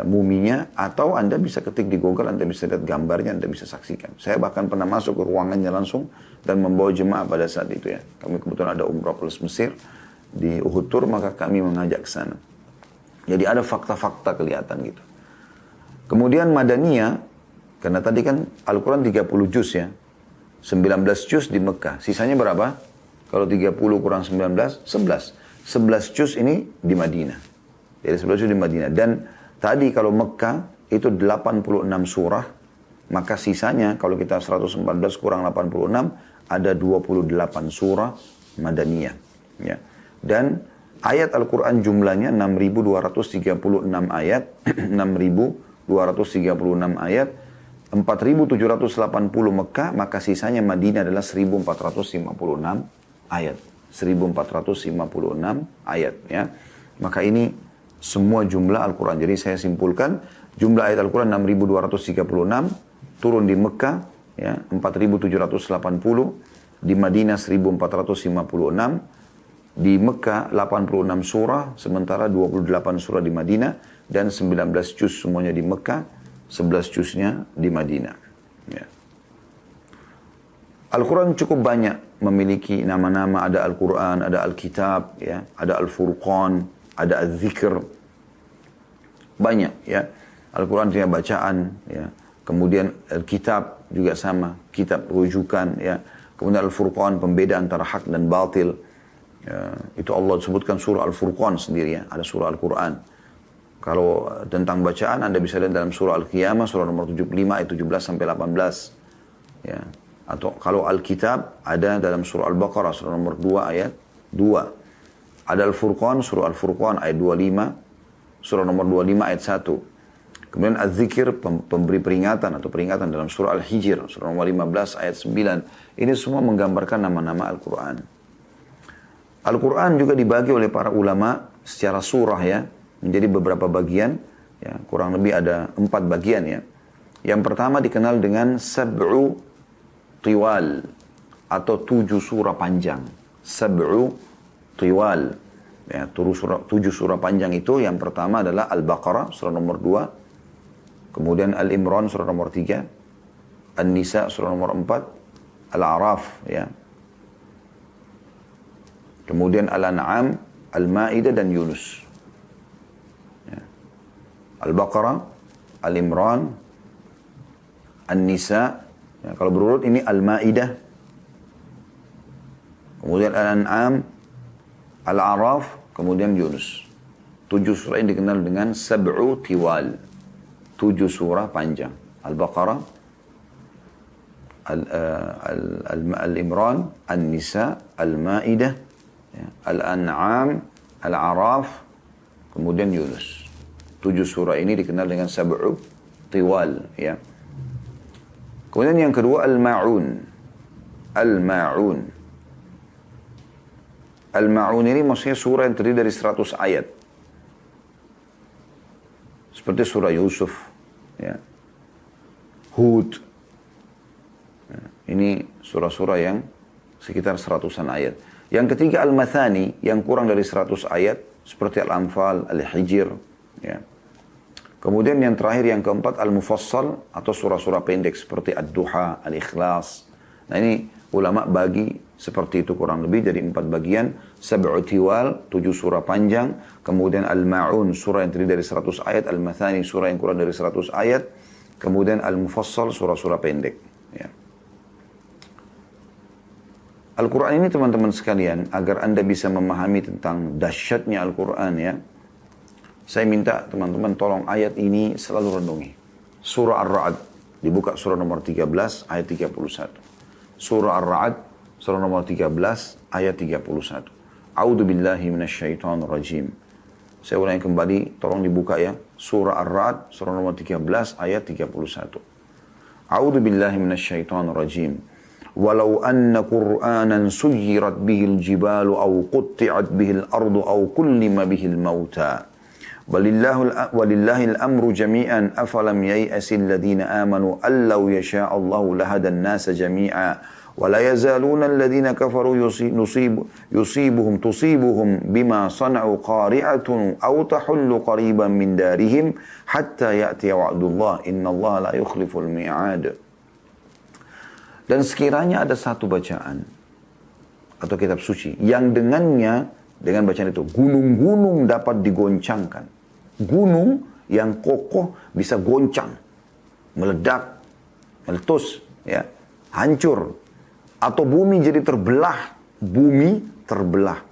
Speaker 1: muminya, atau Anda bisa ketik di Google, Anda bisa lihat gambarnya, Anda bisa saksikan. Saya bahkan pernah masuk ke ruangannya langsung dan membawa jemaah pada saat itu ya. Kami kebetulan ada umrah plus Mesir di Uhud Tour, maka kami mengajak ke sana. Jadi ada fakta-fakta kelihatan gitu. Kemudian Madaniyah, karena tadi kan Al-Quran 30 juz ya, 19 juz di Mekah. Sisanya berapa? Kalau 30 kurang 19, 11. 11 juz ini di Madinah. Jadi 11 juz di Madinah. Dan tadi kalau Mekah itu 86 surah, maka sisanya kalau kita 114 kurang 86 ada 28 surah Madaniyah. Ya. Dan ayat Al-Quran jumlahnya 6.236 ayat, 6.236 ayat, 4.780 Mekah, maka sisanya Madinah adalah 1.456 ayat. 1.456 ayat. Ya. Maka ini semua jumlah Al-Quran. Jadi saya simpulkan, jumlah ayat Al-Quran 6.236, turun di Mekah, ya, 4.780, di Madinah 1.456, di Mekah 86 surah, sementara 28 surah di Madinah, dan 19 juz semuanya di Mekah, 11 juznya di Madinah. Ya. Al-Quran cukup banyak memiliki nama-nama, ada Al-Quran, ada Al-Kitab, ya, ada Al-Furqan, ada Al-Zikr. Banyak, ya. Al-Quran punya bacaan, ya. Kemudian Al-Kitab juga sama, kitab rujukan, ya. Kemudian Al-Furqan, pembeda antara hak dan batil. Ya, itu Allah sebutkan surah Al-Furqan sendiri, ya. Ada surah Al-Quran. Kalau tentang bacaan Anda bisa lihat dalam surah Al-Qiyamah, surah nomor 75 ayat 17 sampai 18. Ya. Atau kalau Al-Kitab ada dalam surah Al-Baqarah, surah nomor 2 ayat 2. Ada Al-Furqan, surah Al-Furqan ayat 25, surah nomor 25 ayat 1. Kemudian Az-Zikir, pemberi peringatan atau peringatan dalam surah Al-Hijr, surah nomor 15 ayat 9. Ini semua menggambarkan nama-nama Al-Quran. Al-Quran juga dibagi oleh para ulama secara surah, ya, menjadi beberapa bagian, ya, kurang lebih ada 4 bagian, ya. Yang pertama dikenal dengan sab'u tiwal atau 7 surah panjang. Sab'u tiwal, ya, 7 surah panjang itu yang pertama adalah Al-Baqarah surah nomor 2, kemudian Al-Imran surah nomor 3, An-Nisa surah nomor 4, Al-A'raf, ya. Kemudian Al-An'am, Al-Ma'idah dan Yunus. Ya. Al-Baqarah, Al-Imran, An-Nisa, ya, kalau berurut ini Al-Ma'idah, kemudian Al-An'am, Al-A'raf, kemudian Yunus. 7 surah ini dikenal dengan Sab'u Tiwal. 7 surah panjang. Al-Baqarah, Al-Imran, An-Nisa, Al-Ma'idah, ya, Al-An'am, Al-A'raf, kemudian Yunus. 7 surah ini dikenal dengan Sab'u Tiwal, ya. Kemudian yang kedua Al-Ma'un. Al-Ma'un. Al-Ma'un ini maksudnya surah yang terdiri dari 100 ayat. Seperti surah Yusuf, ya. Hud. Ya, ini surah-surah yang sekitar 100-an ayat. Yang ketiga Al-Mathani, yang kurang dari 100 ayat, seperti Al-Anfal, Al-Hijr, ya. Kemudian yang terakhir, yang keempat Al-Mufassal, atau surah-surah pendek seperti Ad-Duha, Al-Ikhlas. Nah ini ulama bagi seperti itu kurang lebih jadi 4 bagian. Sab'u Tiwal, 7 surah panjang. Kemudian Al-Ma'un, surah yang terdiri dari 100 ayat. Al-Mathani, surah yang kurang dari 100 ayat. Kemudian Al-Mufassal, surah-surah pendek, ya. Al-Quran ini teman-teman sekalian, agar Anda bisa memahami tentang dahsyatnya Al-Quran, ya. Saya minta teman-teman tolong ayat ini selalu renungi. Surah Ar-Ra'd, dibuka surah nomor 13 ayat 31. Surah Ar-Ra'd, surah nomor 13 ayat 31. A'udzu billahi minasyaitonir rajim. Saya ulangi kembali, tolong dibuka, ya. Surah Ar-Ra'd, surah nomor 13 ayat 31. A'udzu billahi minasyaitonir rajim. Walau anna Qur'anan suyirat bihil jibalu au qutti'at bihil ardu au kullima bihil mauta. Walillahil amru jami'an afalam yai'asil ladhina amanu allau yasha'allahu lahadan nasa jami'a. Wala yazaluna alladhina kafaru tusibuhum bima sana'u qari'atun au tahullu qariban min darihim hatta ya'tiya wa'dullah innallaha la yukhliful mi'ad. Dan sekiranya ada satu bacaan atau kitab suci yang dengannya, dengan bacaan itu, gunung-gunung dapat digoncangkan. Gunung yang kokoh bisa goncang, meledak, meletus, ya, hancur. Atau bumi jadi terbelah, bumi terbelah.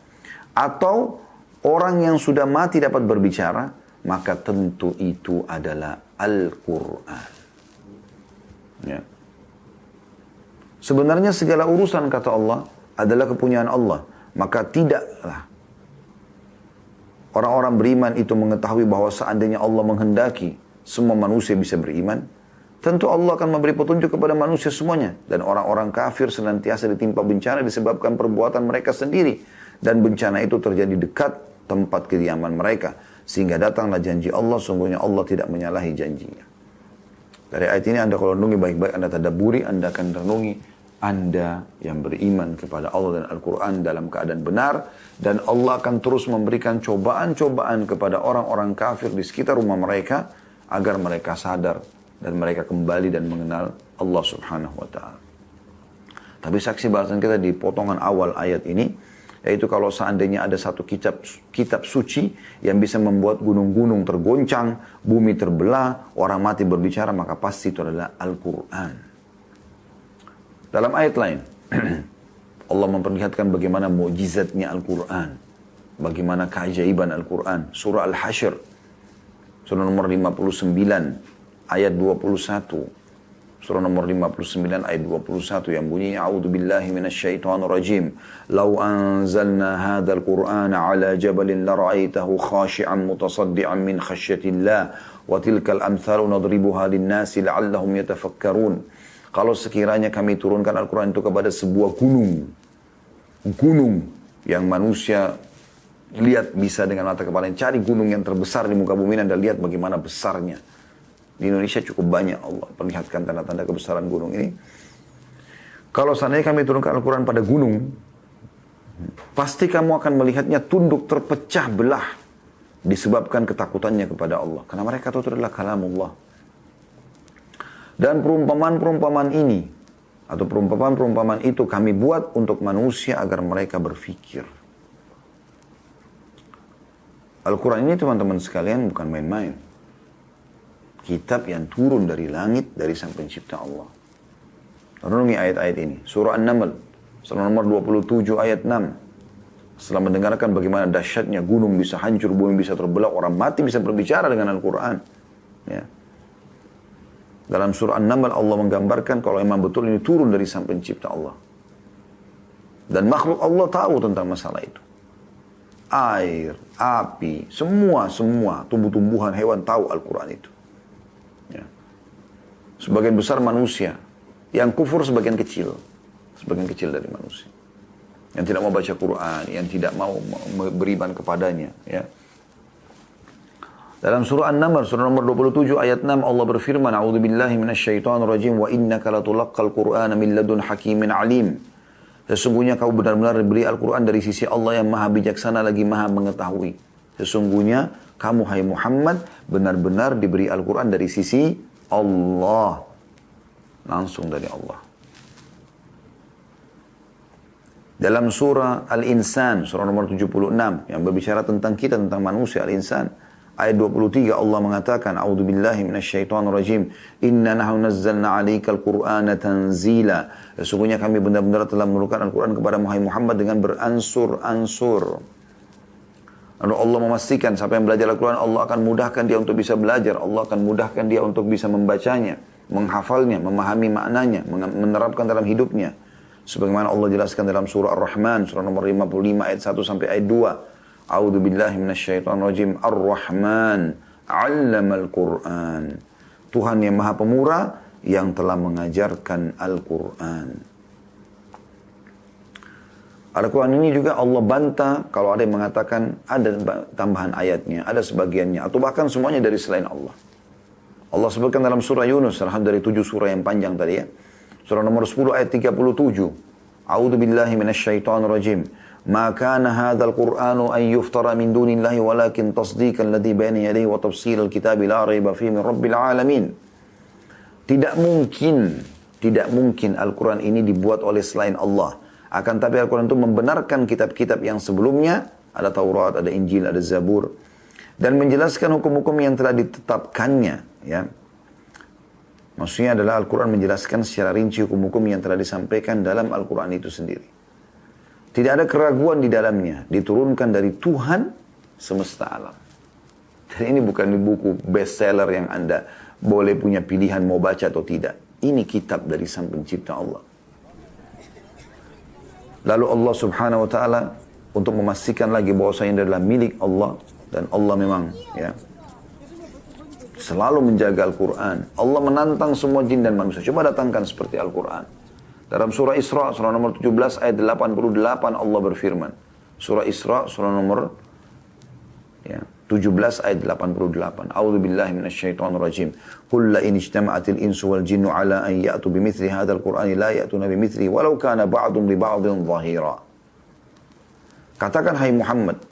Speaker 1: Atau orang yang sudah mati dapat berbicara, maka tentu itu adalah Al-Quran. Ya. Sebenarnya segala urusan, kata Allah, adalah kepunyaan Allah. Maka tidaklah orang-orang beriman itu mengetahui bahwa seandainya Allah menghendaki semua manusia bisa beriman, tentu Allah akan memberi petunjuk kepada manusia semuanya. Dan orang-orang kafir senantiasa ditimpa bencana disebabkan perbuatan mereka sendiri. Dan bencana itu terjadi dekat tempat kediaman mereka. Sehingga datanglah janji Allah, sungguhnya Allah tidak menyalahi janjinya. Dari ayat ini Anda kalau renungi baik-baik, Anda tadabburi, Anda akan renungi, Anda yang beriman kepada Allah dan Al-Quran dalam keadaan benar. Dan Allah akan terus memberikan cobaan-cobaan kepada orang-orang kafir di sekitar rumah mereka, agar mereka sadar dan mereka kembali dan mengenal Allah subhanahu wa ta'ala. Tapi saksi bahasan kita di potongan awal ayat ini, yaitu kalau seandainya ada satu kitab suci yang bisa membuat gunung-gunung tergoncang, bumi terbelah, orang mati berbicara, maka pasti itu adalah Al-Quran. Dalam ayat lain, Allah memperlihatkan bagaimana mukjizatnya Al-Quran, bagaimana keajaiban Al-Quran. Surah Al-Hasyr, surah nomor 59, ayat 21. Surah nomor 59 ayat 21 yang bunyinya A'udzu billahi minasyaitonir rajim. Lau anzalna hadzal Qur'ana 'ala jabalin lara'aitahu khashi'an mutasaddian min khasyatillah wa tilkal amthalu nadribuha lin-nasi la'allahum yatafakkarun. Kalau sekiranya kami turunkan Al-Qur'an itu kepada sebuah gunung yang manusia lihat bisa dengan mata kepala, cari gunung yang terbesar di muka bumi dan Anda lihat bagaimana besarnya. Di Indonesia cukup banyak Allah perlihatkan tanda-tanda kebesaran gunung ini. Kalau seandainya kami turunkan Al-Quran pada gunung, pasti kamu akan melihatnya tunduk terpecah belah disebabkan ketakutannya kepada Allah. Karena mereka tahu itu adalah kalamullah. Dan perumpamaan-perumpamaan ini atau perumpamaan-perumpamaan itu kami buat untuk manusia agar mereka berfikir. Al-Quran ini teman-teman sekalian bukan main-main. Kitab yang turun dari langit dari sang pencipta Allah. Renungi ayat-ayat ini. Surah An-Naml, surah nomor 27 ayat 6. Setelah mendengarkan bagaimana dahsyatnya gunung bisa hancur, bumi bisa terbelah, orang mati bisa berbicara dengan Al-Quran. Ya. Dalam surah An-Naml Allah menggambarkan kalau memang betul ini turun dari sang pencipta Allah. Dan makhluk Allah tahu tentang masalah itu. Air, api, semua tumbuh-tumbuhan, hewan tahu Al-Quran itu. Ya. Sebagian besar manusia, yang kufur sebagian kecil dari manusia, yang tidak mau baca Quran, yang tidak mau beriman kepadanya. Ya. Dalam surah An-Naml, surah nomor 27 ayat 6, Allah berfirman, A'udzu billahi minasyaitonir rajim, wa innaka latulaqqal Qur'ana min ladun hakimin alim. Sesungguhnya kau benar-benar diberi Al-Quran dari sisi Allah yang maha bijaksana lagi maha mengetahui. Sesungguhnya kamu hai Muhammad benar-benar diberi Al-Quran dari sisi Allah. Langsung dari Allah. Dalam surah Al-Insan, surah nomor 76, yang berbicara tentang kita, tentang manusia Al-Insan. Ayat 23 Allah mengatakan, A'udzu billahi minasyaitonir rajim. Inna nahnu nazzalna 'alaikal Qur'ana tanzila. Sesungguhnya kami benar-benar telah menurunkan Al-Qur'an kepada Muhammad dengan beransur-ansur. Lalu Allah memastikan siapa yang belajar Al-Quran, Allah akan mudahkan dia untuk bisa belajar. Allah akan mudahkan dia untuk bisa membacanya, menghafalnya, memahami maknanya, menerapkan dalam hidupnya. Sebagaimana Allah jelaskan dalam surah Ar-Rahman, surah nomor 55 ayat 1 sampai ayat 2. A'udzu billahi minasyaitonir rajim. Ar-Rahman 'allamal Qur'an. Tuhan yang Maha Pemurah yang telah mengajarkan Al-Quran. Al-Quran ini juga Allah bantah kalau ada yang mengatakan ada tambahan ayatnya, ada sebagiannya, atau bahkan semuanya dari selain Allah. Allah sebutkan dalam surah Yunus, salah dari 7 surah yang panjang tadi ya. Surah nomor 10 ayat 37. A'udzu billahi minasyaitonir rajim. Ma kana hadzal Qur'anu an yuftara min dunillahi walakin tasdiqal ladzi baina yadayhi wa tafsilal kitabi la raiba fihi min rabbil alamin. Tidak mungkin Al-Quran ini dibuat oleh selain Allah. Akan tapi Al-Quran itu membenarkan kitab-kitab yang sebelumnya, ada Taurat, ada Injil, ada Zabur, dan menjelaskan hukum-hukum yang telah ditetapkannya. Ya. Maksudnya adalah Al-Quran menjelaskan secara rinci hukum-hukum yang telah disampaikan dalam Al-Quran itu sendiri. Tidak ada keraguan di dalamnya, diturunkan dari Tuhan semesta alam. Dan ini bukan buku bestseller yang Anda boleh punya pilihan mau baca atau tidak. Ini kitab dari Sang Pencipta Allah. Lalu Allah subhanahu wa ta'ala untuk memastikan lagi bahwasanya adalah milik Allah. Dan Allah memang selalu menjaga Al-Quran. Allah menantang semua jin dan manusia. Coba datangkan seperti Al-Quran. Dalam surah Isra, surah nomor 17 ayat 88 Allah berfirman. Surah Isra, surah nomor 17 ayat 88. A'udzu billahi minasyaitonir rajim. Qul la in ijtama'atil insu wal jinnu ala an ya'tu bimithli hadzal qur'ani la ya'tuna bimithlihi walau kana ba'dhum li ba'dhin dhahira. Katakan hai Muhammad,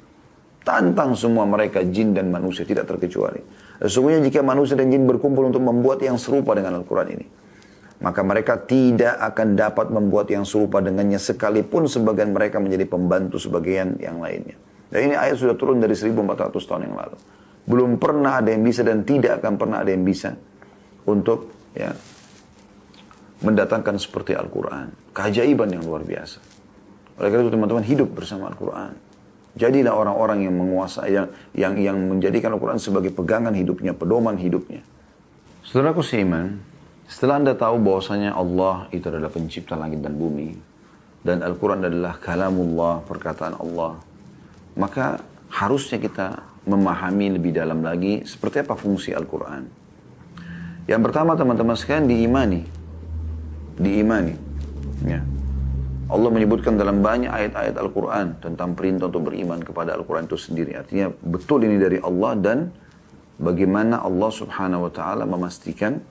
Speaker 1: tantang semua mereka jin dan manusia tidak terkecuali. Sesungguhnya jika manusia dan jin berkumpul untuk membuat yang serupa dengan Al-Quran ini, maka mereka tidak akan dapat membuat yang serupa dengannya sekalipun sebagian mereka menjadi pembantu sebagian yang lainnya. Dan ini ayat sudah turun dari 1400 tahun yang lalu. Belum pernah ada yang bisa dan tidak akan pernah ada yang bisa untuk mendatangkan seperti Al-Quran. Keajaiban yang luar biasa. Oleh karena itu teman-teman hidup bersama Al-Quran. Jadilah orang-orang yang menguasai, yang menjadikan Al-Quran sebagai pegangan hidupnya, pedoman hidupnya. Saudaraku seiman, setelah Anda tahu bahwasanya Allah itu adalah pencipta langit dan bumi, dan Al-Quran adalah kalamullah, perkataan Allah, maka harusnya kita memahami lebih dalam lagi seperti apa fungsi Al-Quran. Yang pertama teman-teman sekalian diimani. Ya. Allah menyebutkan dalam banyak ayat-ayat Al-Quran tentang perintah untuk beriman kepada Al-Quran itu sendiri. Artinya betul ini dari Allah dan bagaimana Allah subhanahu wa ta'ala memastikan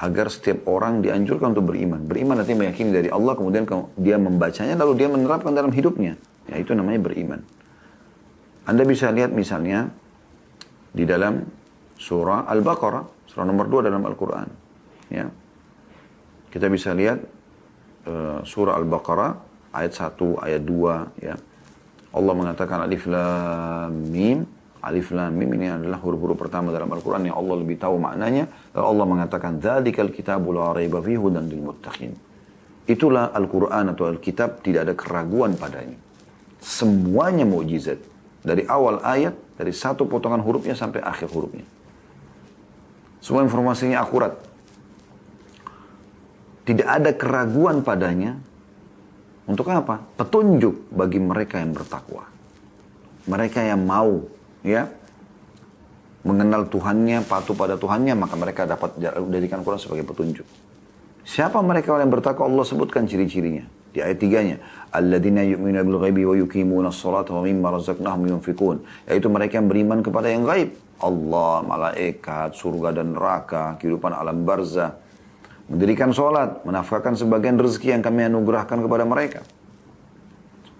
Speaker 1: agar setiap orang dianjurkan untuk beriman. Beriman artinya meyakini dari Allah, kemudian dia membacanya lalu dia menerapkan dalam hidupnya. Ya, itu namanya beriman. Anda bisa lihat misalnya di dalam surah Al-Baqarah, surah nomor 2 dalam Al-Quran. Ya. Kita bisa lihat surah Al-Baqarah ayat 1, ayat 2. Ya. Allah mengatakan alif lam mim. Alif lam mim ini adalah huruf-huruf pertama dalam Al-Quran yang Allah lebih tahu maknanya. Lalu Allah mengatakan dzalikal kitabu la raiba fihi hudan lil muttaqin. Itulah Al-Quran atau Al-Kitab, tidak ada keraguan padanya. Semuanya mukjizat. Dari awal ayat, dari satu potongan hurufnya sampai akhir hurufnya. Semua informasinya akurat. Tidak ada keraguan padanya. Untuk apa? Petunjuk bagi mereka yang bertakwa. Mereka yang mau mengenal Tuhannya, patuh pada Tuhannya, maka mereka dapat jadikan Quran sebagai petunjuk. Siapa mereka yang bertakwa? Allah sebutkan ciri-cirinya. Di ayat 3-nya, alladzina yu'minuna bil ghaibi wa yuqimuna as-salata wa mimma razaqnahum yunfiqun. Yaitu mereka yang beriman kepada yang gaib. Allah, malaikat, surga dan neraka, kehidupan alam barzah. Mendirikan salat, menafkahkan sebagian rezeki yang kami anugerahkan kepada mereka.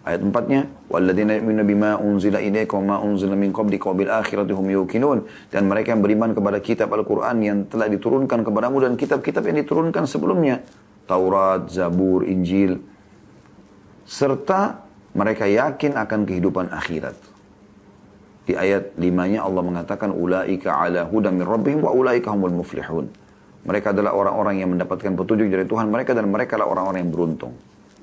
Speaker 1: Ayat 4-nya, walladzina yu'minuna bima unzila ilaika wa ma unzila min qablika wa bil akhirati hum yuqinun. Dan mereka yang beriman kepada kitab Al-Qur'an yang telah diturunkan kepadamu dan kitab-kitab yang diturunkan sebelumnya. Taurat, Zabur, Injil. Serta mereka yakin akan kehidupan akhirat. Di ayat 5-nya Allah mengatakan ulaika ala hudan min rabbihim wa ulaika humul muflihun. Mereka adalah orang-orang yang mendapatkan petunjuk dari Tuhan mereka dan mereka adalah orang-orang yang beruntung.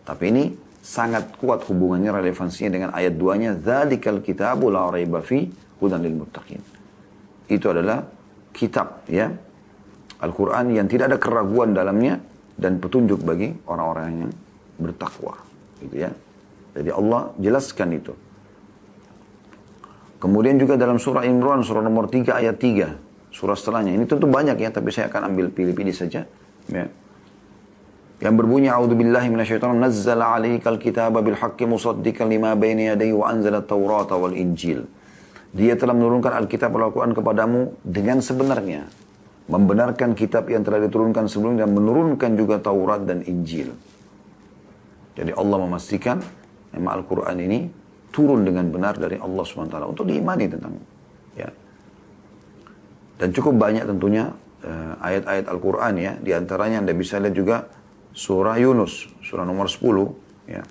Speaker 1: Tapi ini sangat kuat hubungannya, relevansinya dengan ayat 2-nya dzalikal kitabu la raiba fi hudan lil muttaqin. Itu adalah kitab Al-Quran yang tidak ada keraguan dalamnya dan petunjuk bagi orang-orang yang bertakwa. Gitu ya. Jadi Allah jelaskan itu. Kemudian juga dalam surah Imran, surah nomor 3 ayat 3. Surah setelahnya. Ini tentu banyak ya, tapi saya akan ambil pilih-pilih saja. Ya. Yang berbunyi, A'udzubillahi minasyaitonir nazzala 'alaikal kitaba bil haqqi musaddiqan lima baina yadayhi wa anzala at-taurata wal injil. Dia telah menurunkan Alkitab Al-Quran kepadamu dengan sebenarnya. Membenarkan kitab yang telah diturunkan sebelumnya dan menurunkan juga Taurat dan Injil. Jadi Allah memastikan memang Al-Quran ini turun dengan benar dari Allah SWT untuk diimani tentang. Ya. Dan cukup banyak tentunya ayat-ayat Al-Quran ya. Di antaranya Anda bisa lihat juga surah Yunus, surah nomor 10. Ya.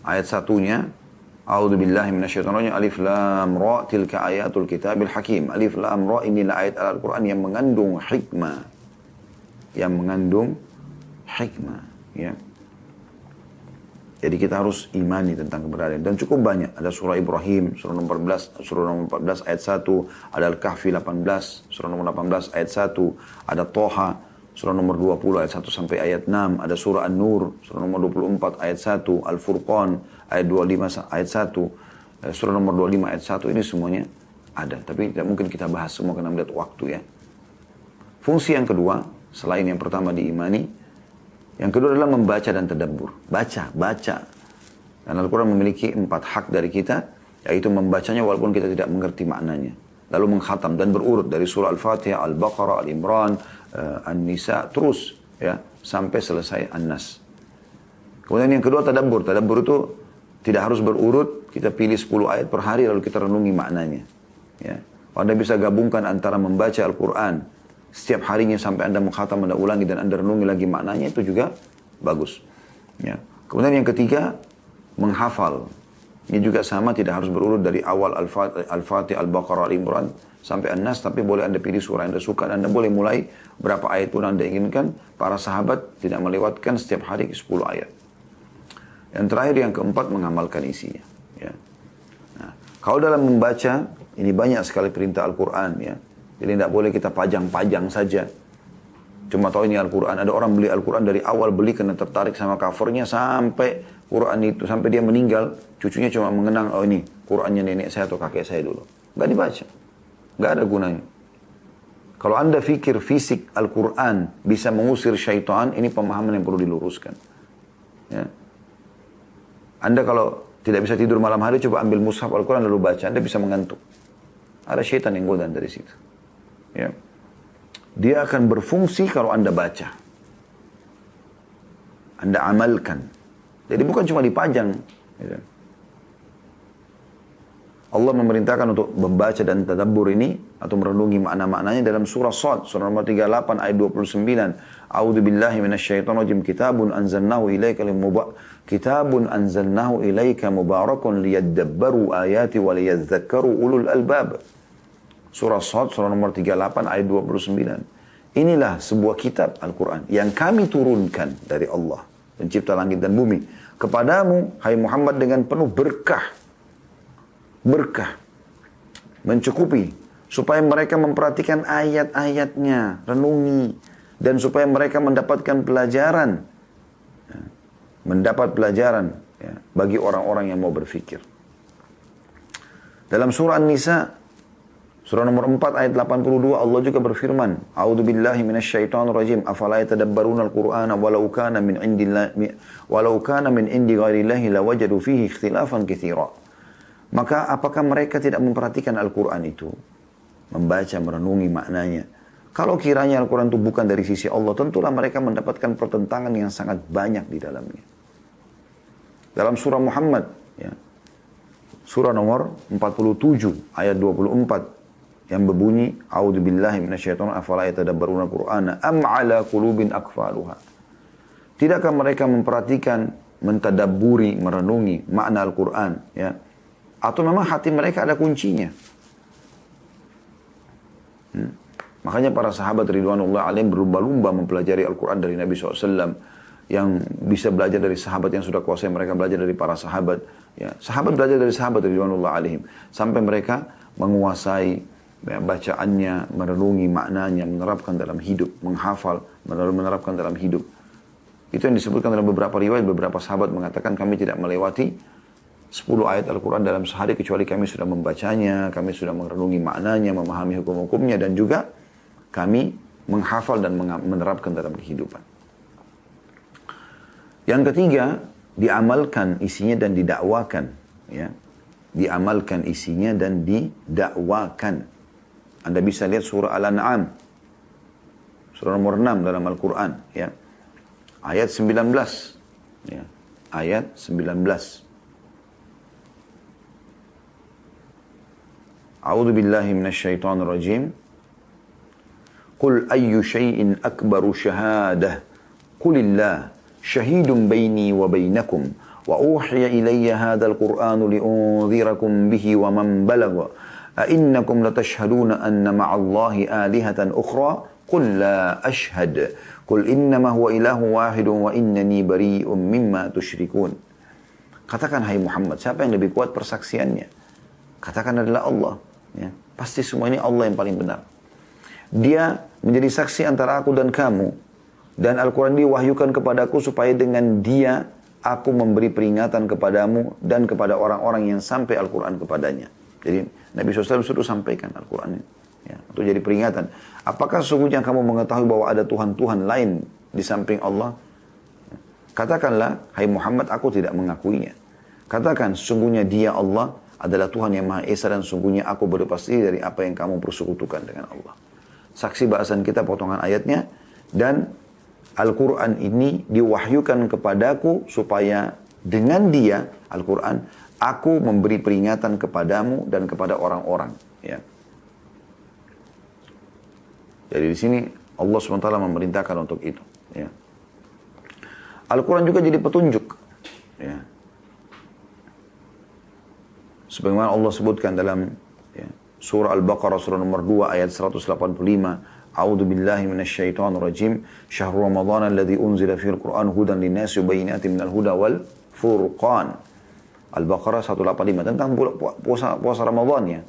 Speaker 1: Ayat 1-nya, A'udzubillahi minasyaitonir rajim, alif lam ra tilka ayatul kitabil hakim. Alif lam ra inilah ayat Al-Quran yang mengandung hikmah. Yang mengandung hikmah. Ya. Jadi kita harus imani tentang keberadaan. Dan cukup banyak. Ada surah Ibrahim, surah nomor 14, surah nomor 14 ayat 1. Ada Al-Kahfi 18, surah nomor 18 ayat 1. Ada Toha, surah nomor 20 ayat 1 sampai ayat 6. Ada surah An-Nur, surah nomor 24 ayat 1. Al-Furqan ayat 25 ayat 1. Surah nomor 25 ayat 1. Ini semuanya ada. Tapi tidak mungkin kita bahas semua karena melihat waktu ya. Fungsi yang kedua, selain yang pertama diimani, yang kedua adalah membaca dan tadabbur. Baca. Dan Al-Quran memiliki 4 hak dari kita, yaitu membacanya walaupun kita tidak mengerti maknanya. Lalu mengkhatam dan berurut dari surah Al-Fatihah, Al-Baqarah, Al-Imran, An-Nisa, terus ya sampai selesai An-Nas. Kemudian yang kedua tadabbur. Tadabbur itu tidak harus berurut, kita pilih 10 ayat per hari lalu kita renungi maknanya. Ya. Anda bisa gabungkan antara membaca Al-Quran setiap harinya sampai Anda mengkhatam, Anda ulangi dan Anda renungi lagi maknanya, itu juga bagus. Ya. Kemudian yang ketiga, menghafal. Ini juga sama, tidak harus berurut dari awal Al-Fatih, Al-Baqarah, Al-Imran sampai An-Nas, tapi boleh Anda pilih surah yang Anda suka dan Anda boleh mulai berapa ayat pun Anda inginkan. Para sahabat tidak melewatkan setiap hari 10 ayat. Yang terakhir, yang keempat, mengamalkan isinya. Ya. Nah, kalau dalam membaca, ini banyak sekali perintah Al-Quran ya. Jadi tidak boleh kita pajang-pajang saja. Cuma tahu ini Al-Quran. Ada orang beli Al-Quran dari awal beli karena tertarik sama covernya sampai Quran itu. Sampai dia meninggal, cucunya cuma mengenang, oh ini Qurannya nenek saya atau kakek saya dulu. Nggak dibaca. Nggak ada gunanya. Kalau Anda fikir fisik Al-Quran bisa mengusir syaitan, ini pemahaman yang perlu diluruskan. Ya. Anda kalau tidak bisa tidur malam hari, coba ambil mushaf Al-Quran lalu baca. Anda bisa mengantuk. Ada syaitan yang godaan dari situ. Ya. Dia akan berfungsi kalau Anda baca. Anda amalkan. Jadi bukan cuma dipajang. Gitu. Allah memerintahkan untuk membaca dan tadabbur ini atau merenungi makna-maknanya dalam surah Shad, surah nomor 38 ayat 29. A'udzu billahi minasyaitonir rajim. Kitabun anzalnahu ilaika mubarakun liyadabbaru ayati wa liyadhakkaru ulul albab. Surah Shad, surah nomor 38 ayat 29. Inilah sebuah kitab Al-Quran yang kami turunkan dari Allah, pencipta langit dan bumi, kepadamu, hai Muhammad, dengan penuh berkah. Berkah. Mencukupi. Supaya mereka memperhatikan ayat-ayatnya, renungi. Dan supaya mereka mendapatkan pelajaran. Mendapat pelajaran ya, bagi orang-orang yang mau berfikir. Dalam surah An-Nisa, surah nomor 4 ayat 82, Allah juga berfirman, A'udzu billahi minasyaitonir rajim, afala yatadabbaruna al-Qur'ana walau kana min indi ghairillahi lawajadu fihi ikhtilafan katsira. Maka apakah mereka tidak memperhatikan Al-Quran itu? Membaca, merenungi maknanya. Kalau kiranya Al-Quran itu bukan dari sisi Allah, tentulah mereka mendapatkan pertentangan yang sangat banyak di dalamnya. Dalam surah Muhammad, ya, surah nomor 47 ayat 24, yang berbunyi, A'udzu billahi minasyaitonir afala yatadabbaruna al-Qur'ana am 'ala qulubin aqfaluha. Tidakkah mereka memperhatikan, mentadabburi, merenungi makna Al-Qur'an, ya? Atau memang hati mereka ada kuncinya? Makanya para sahabat ridwanullah alaihim berlumba-lumba mempelajari Al-Qur'an dari Nabi SAW. Yang bisa belajar dari sahabat yang sudah kuasai, mereka belajar dari para sahabat. Ya, sahabat belajar dari sahabat ridwanullah alaihim. Sampai mereka menguasai bacaannya, merenungi maknanya, menerapkan dalam hidup, menghafal, menerapkan dalam hidup. Itu yang disebutkan dalam beberapa riwayat, beberapa sahabat mengatakan kami tidak melewati 10 ayat Al-Quran dalam sehari kecuali kami sudah membacanya, kami sudah merenungi maknanya, memahami hukum-hukumnya, dan juga kami menghafal dan menerapkan dalam kehidupan. Yang ketiga, diamalkan isinya dan didakwakan. Ya. Diamalkan isinya dan didakwakan. Anda bisa lihat surah Al-An'am, surah nomor 6 dalam Al-Quran, ya. Ayat 19, ya. Ayat 19. A'udzu billahi minasyaitonir rajim. Qul ayyu syai'in akbaru syahadah. Qulillah syahidun baini wa bainakum. Wa uhiya ilayya hadzal Qur'anu li'unzirakum bihi wa man balagha. أئنكم لتشهدون أن مع الله آلهة أخرى قل لا أشهد قل إنما هو إله واحد وإنني بريء مما تشركون. Katakan, hai Muhammad, siapa yang lebih kuat persaksiannya? Katakan adalah Allah. Ya. Pasti semua ini Allah yang paling benar. Dia menjadi saksi antara aku dan kamu. Dan Al-Quran diwahyukan kepadaku supaya dengan dia aku memberi peringatan kepadamu dan kepada orang-orang yang sampai Al-Quran kepadanya. Jadi Nabi SAW suruh sampaikan Al-Quran ini. Ya, untuk jadi peringatan. Apakah sesungguhnya kamu mengetahui bahwa ada Tuhan-Tuhan lain di samping Allah? Katakanlah, hai Muhammad, aku tidak mengakuinya. Katakan, sesungguhnya dia Allah adalah Tuhan yang Maha Esa dan sesungguhnya aku berlepas diri dari apa yang kamu persekutukan dengan Allah. Saksi bahasan kita potongan ayatnya. Dan Al-Quran ini diwahyukan kepadaku supaya dengan dia, Al-Quran, aku memberi peringatan kepadamu dan kepada orang-orang. Ya. Jadi di sini Allah SWT memerintahkan untuk itu. Ya. Al-Quran juga jadi petunjuk. Ya. Sebagaimana Allah sebutkan dalam surah Al-Baqarah surah nomor 2 ayat 185. A'udzu billahi minasyaitonir rajim. Syahrul Ramadan alladzi unzila fihil Qur'an hudan linnasi wa bayyinatin minal huda wal furqan. Al-Baqarah 185 tentang puasa Ramadan ya.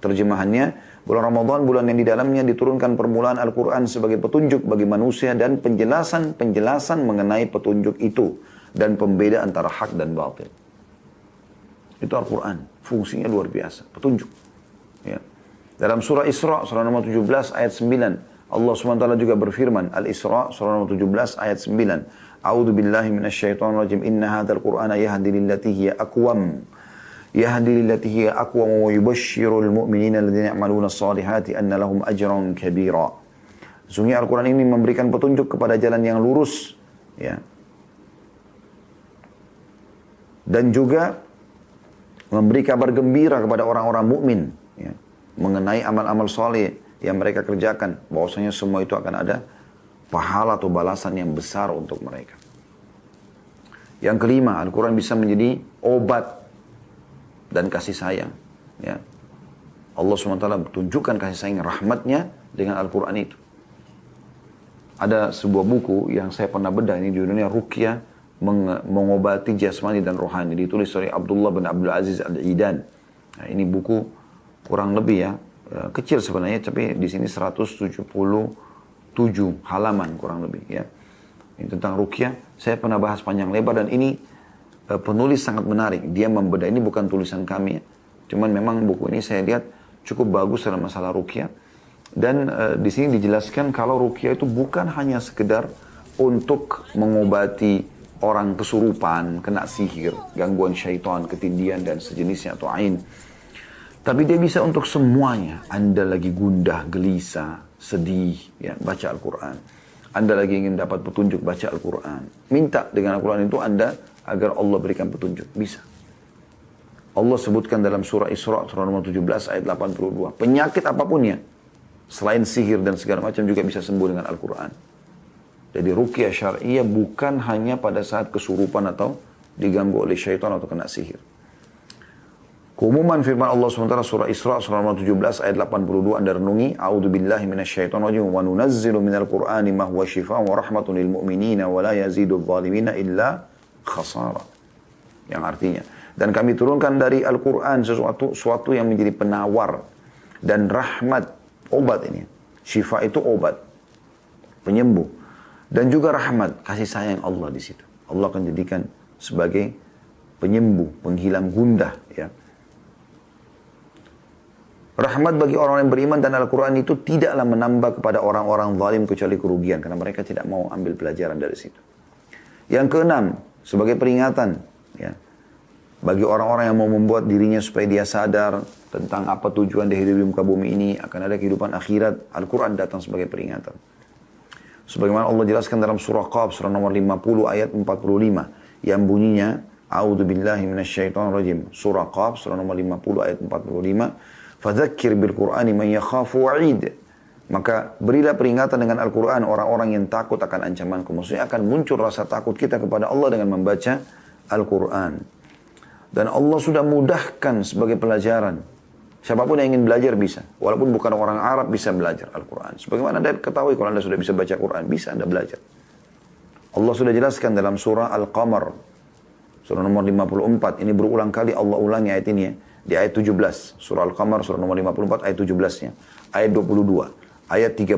Speaker 1: Terjemahannya, bulan Ramadan bulan yang di dalamnya diturunkan permulaan Al-Quran sebagai petunjuk bagi manusia dan penjelasan mengenai petunjuk itu dan pembeda antara hak dan batil. Itu Al-Quran, fungsinya luar biasa, petunjuk. Ya. Dalam surah Isra, surah nomor 17 ayat 9, Allah SWT juga berfirman, Al-Isra, surah nomor 17 ayat 9, A'udzu billahi minasyaitonir rajim, inna hadzal Qur'ana yahdi lillati hiya aqwam. Yahdi lillati hiya aqwam wa yubashshirul mu'minina alladziina ya'maluna as-salihati anna lahum ajran kabira. Sesungguhnya Al-Quran ini memberikan petunjuk kepada jalan yang lurus, ya. Dan juga memberi kabar gembira kepada orang-orang mukmin, ya, mengenai amal-amal saleh yang mereka kerjakan, bahwasanya semua itu akan ada pahala atau balasan yang besar untuk mereka. Yang kelima, Al-Quran bisa menjadi obat dan kasih sayang. Ya. Allah SWT tunjukkan kasih sayang rahmatnya dengan Al-Quran itu. Ada sebuah buku yang saya pernah bedah ini di dunia Ruqyah mengobati jasmani dan rohani. Ditulis oleh Abdullah bin Abdul Aziz Al-Idan. Nah, ini buku kurang lebih ya, kecil sebenarnya, tapi di sini 177 halaman kurang lebih ya. Ini tentang Ruqyah. Saya pernah bahas panjang lebar dan ini penulis sangat menarik. Dia membedah, ini bukan tulisan kami ya. Cuman memang buku ini saya lihat cukup bagus dalam masalah Ruqyah. Dan di sini dijelaskan kalau Ruqyah itu bukan hanya sekedar untuk mengobati orang kesurupan, kena sihir, gangguan syaitan, ketindian dan sejenisnya atau ain. Tapi dia bisa untuk semuanya. Anda lagi gundah, gelisah, sedih, ya, baca Al-Quran. Anda lagi ingin dapat petunjuk, baca Al-Quran. Minta dengan Al-Quran itu Anda agar Allah berikan petunjuk. Bisa. Allah sebutkan dalam surah Isra, surah nomor 17 ayat 82. Penyakit apapun ya, selain sihir dan segala macam juga bisa sembuh dengan Al-Quran. Jadi Ruqyah syariah bukan hanya pada saat kesurupan atau diganggu oleh syaitan atau kena sihir. Keumuman firman Allah SWT surah Isra surah nomor 17 ayat 82 Anda renungi, A'udzu billahi minasyaitonir rajim wa nunazzilu minal Qur'ani ma huwa syifaa'un wa rahmatun lil mu'minina wa la yazidudz zalimina illa khasara. Yang artinya, dan kami turunkan dari Al-Quran sesuatu yang menjadi penawar dan rahmat, obat ini. Syifa itu obat, penyembuh, dan juga rahmat, kasih sayang Allah di situ. Allah akan jadikan sebagai penyembuh, penghilang gundah, ya. Rahmat bagi orang yang beriman dan Al-Quran itu tidaklah menambah kepada orang-orang zalim kecuali kerugian. Karena mereka tidak mau ambil pelajaran dari situ. Yang keenam, sebagai peringatan. Ya, bagi orang-orang yang mau membuat dirinya supaya dia sadar tentang apa tujuan dia hidup di muka bumi ini. Akan ada kehidupan akhirat. Al-Quran datang sebagai peringatan. Sebagaimana Allah jelaskan dalam surah Qaf, surah nomor 50 ayat 45. Yang bunyinya, A'udzu billahi minasyaitonir rajim. Surah Qaf, surah nomor 50 ayat 45. Fadzakir bil Qur'ani man yakhafu wa'id. Maka berilah peringatan dengan Al-Quran orang-orang yang takut akan ancamanku. Maksudnya akan muncul rasa takut kita kepada Allah dengan membaca Al-Quran. Dan Allah sudah mudahkan sebagai pelajaran. Siapapun yang ingin belajar bisa. Walaupun bukan orang Arab bisa belajar Al-Quran. Sebagaimana Anda ketahui kalau Anda sudah bisa baca Quran, bisa Anda belajar. Allah sudah jelaskan dalam surah Al-Qamar. surah nomor 54. Ini berulang kali Allah ulangi ayat ini ya. Di ayat 17, surah Al-Qamar, surah nomor 54, ayat 17-nya. Ayat 22, ayat 32,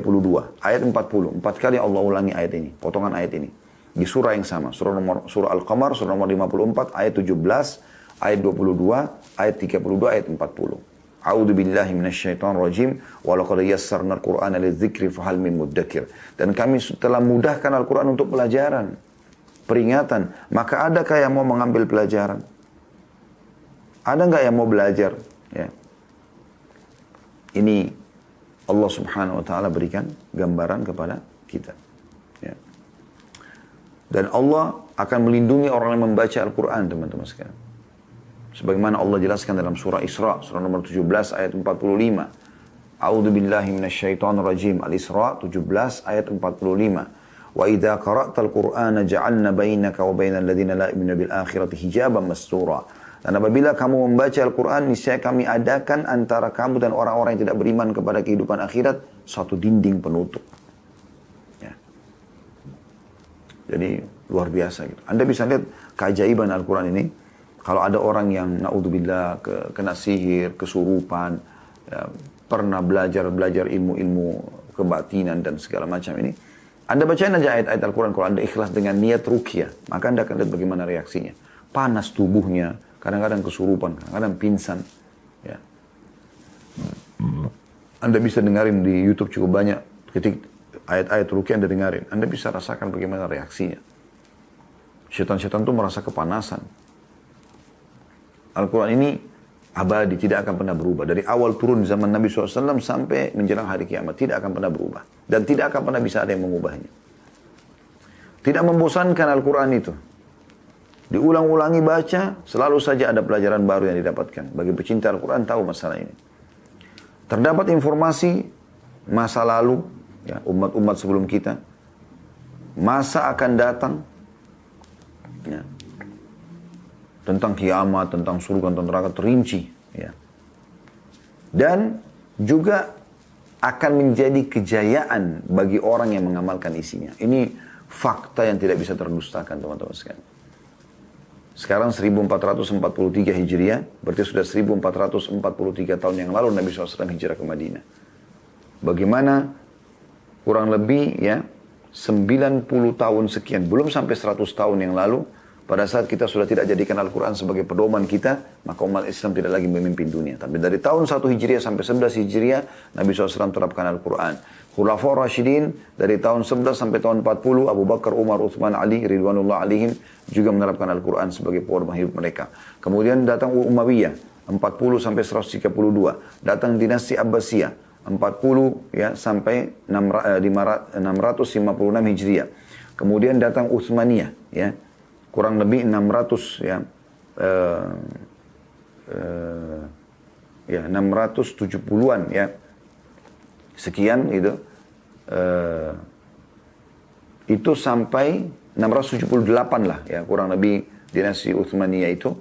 Speaker 1: ayat 40. 4 kali Allah ulangi ayat ini, potongan ayat ini. Di surah yang sama, surah Al-Qamar, surah nomor 54, ayat 17, ayat 22, ayat 32, ayat 40. A'udzu billahi minasyaitonir rajim wa laqad yassarnal Qur'ana lidzikri fahal min muddakir. Dan kami telah mudahkan Al-Qur'an untuk pelajaran, peringatan. Maka adakah yang mau mengambil pelajaran? Ada nggak yang mau belajar? Ya. Ini Allah Subhanahu wa taala berikan gambaran kepada kita. Ya. Dan Allah akan melindungi orang yang membaca Al-Qur'an, teman-teman sekalian. Sebagaimana Allah jelaskan dalam surah Isra, surah nomor 17 ayat 45. A'udzu billahi minasyaitonir rajim. Al-Isra 17 ayat 45. Wa idza qara'tal Qur'ana ja'alna bainaka wa bainal ladzina la yu'minuna bil akhirati hijaban mastura. Dan apabila kamu membaca Al-Quran, niscaya kami adakan antara kamu dan orang-orang yang tidak beriman kepada kehidupan akhirat suatu dinding penutup. Ya. Jadi luar biasa gitu. Anda bisa lihat keajaiban Al-Quran ini. Kalau ada orang yang na'udzubillah kena sihir, kesurupan, ya, pernah belajar ilmu-ilmu kebatinan dan segala macam ini. Anda bacain aja ayat-ayat Al-Quran kalau Anda ikhlas dengan niat ruqyah, maka Anda akan lihat bagaimana reaksinya. Panas tubuhnya, kadang-kadang kesurupan, kadang-kadang pingsan. Ya. Anda bisa dengarin di YouTube cukup banyak ketik ayat-ayat ruqyah Anda dengarin. Anda bisa rasakan bagaimana reaksinya. Syaitan-syaitan itu merasa kepanasan. Al-Quran ini abadi, tidak akan pernah berubah. Dari awal turun zaman Nabi SAW sampai menjelang hari kiamat, tidak akan pernah berubah. Dan tidak akan pernah bisa ada yang mengubahnya. Tidak membosankan Al-Quran itu. Diulang-ulangi baca, selalu saja ada pelajaran baru yang didapatkan. Bagi pecinta Al-Quran tahu masalah ini. Terdapat informasi masa lalu, ya, umat-umat sebelum kita. Masa akan datang, ya, tentang kiamat, tentang surga, tentang neraka terinci. Ya. Dan juga akan menjadi kejayaan bagi orang yang mengamalkan isinya. Ini fakta yang tidak bisa terdustakan, teman-teman sekalian. Sekarang 1443 Hijriah, berarti sudah 1443 tahun yang lalu Nabi SAW hijrah ke Madinah. Bagaimana kurang lebih ya 90 tahun sekian, belum sampai 100 tahun yang lalu, pada saat kita sudah tidak jadikan Al-Quran sebagai pedoman kita, maka umat Islam tidak lagi memimpin dunia. Tapi dari tahun 1 Hijriah sampai 11 Hijriah, Nabi SAW terapkan Al-Quran. Khulafaur Rashidin, dari tahun 11 sampai tahun 40, Abu Bakar, Umar, Uthman, Ali, Ridwanullah alaihim, juga menerapkan Al-Quran sebagai pedoman hidup mereka. Kemudian datang Umayyah, 40 sampai 132. Datang dinasti Abbasiyah, 40 ya, sampai 656 Hijriah. Kemudian datang Uthmaniyah, ya. Kurang lebih 600 ya, 670-an ya, sekian itu, itu sampai 678 lah ya, kurang lebih dinasti Utsmaniyah itu,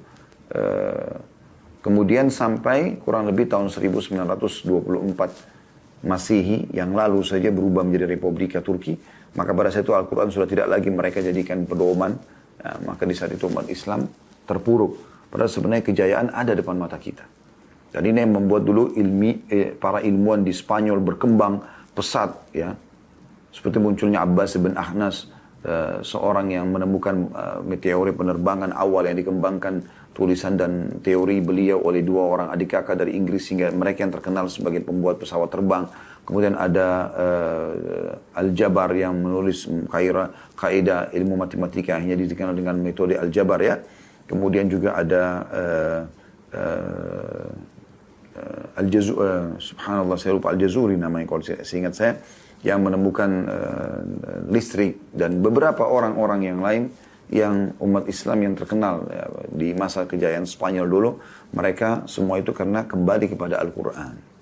Speaker 1: kemudian sampai kurang lebih tahun 1924 Masehi yang lalu saja berubah menjadi Republika Turki, maka pada saat itu Al-Quran sudah tidak lagi mereka jadikan pedoman. Ya, maka di saat itu umat Islam terpuruk. Padahal sebenarnya kejayaan ada depan mata kita. Dan ini yang membuat dulu para ilmuwan di Spanyol berkembang pesat. Ya. Seperti munculnya Abbas bin Ahnas, seorang yang menemukan teori penerbangan awal yang dikembangkan tulisan dan teori beliau oleh dua orang adik kakak dari Inggris, sehingga mereka yang terkenal sebagai pembuat pesawat terbang. Kemudian ada Al-Jabar yang menulis kaidah ilmu matematika hanya dikenal dengan metode Al-Jabar ya. Kemudian juga ada subhanallah saya lupa Al-Jazuri namanya kalau seingat saya, yang menemukan listrik dan beberapa orang-orang yang lain yang umat Islam yang terkenal ya, di masa kejayaan Spanyol dulu, mereka semua itu karena kembali kepada Al-Quran.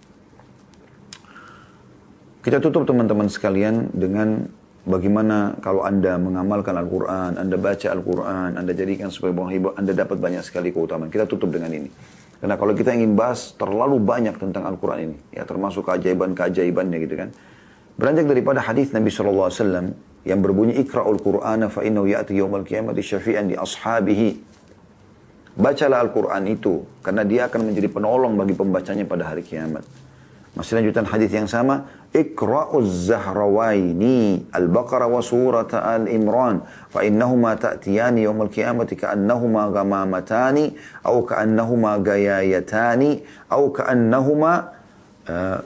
Speaker 1: Kita tutup teman-teman sekalian dengan bagaimana kalau Anda mengamalkan Al-Quran, Anda baca Al-Quran, Anda jadikan sebagai buah hibah, Anda dapat banyak sekali keutamaan. Kita tutup dengan ini. Karena kalau kita ingin bahas terlalu banyak tentang Al-Quran ini, ya termasuk keajaiban-keajaibannya gitu kan. Beranjak daripada hadis Nabi SAW yang berbunyi, Iqra'ul Qur'ana fa innahu ya'ti yawmal qiyamati syafi'an li ashabihi. Bacalah Al-Quran itu, karena dia akan menjadi penolong bagi pembacanya pada hari kiamat. Masih lanjutan hadis yang sama, Iqra'uz Zahrawaini Al-Baqarah wa surat Al-Imran fa innahuma ta'tiyani yawmal qiyamati ka'annahuma gamamatani au ka'annahuma gayayatani au ka'annahuma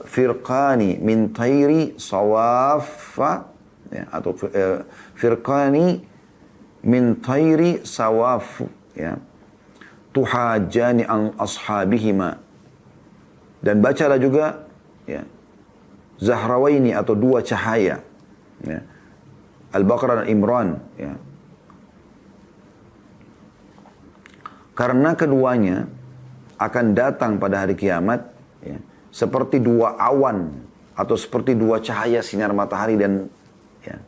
Speaker 1: firqani min tayri sawaffa ya, atau firqani min tayri sawaf ya, tuhajani an ashabihima. Dan bacalah juga ya, Zahrawaini atau dua cahaya ya, Al-Baqarah dan Imran ya. Karena keduanya akan datang pada hari kiamat ya, seperti dua awan atau seperti dua cahaya sinar matahari dan ya,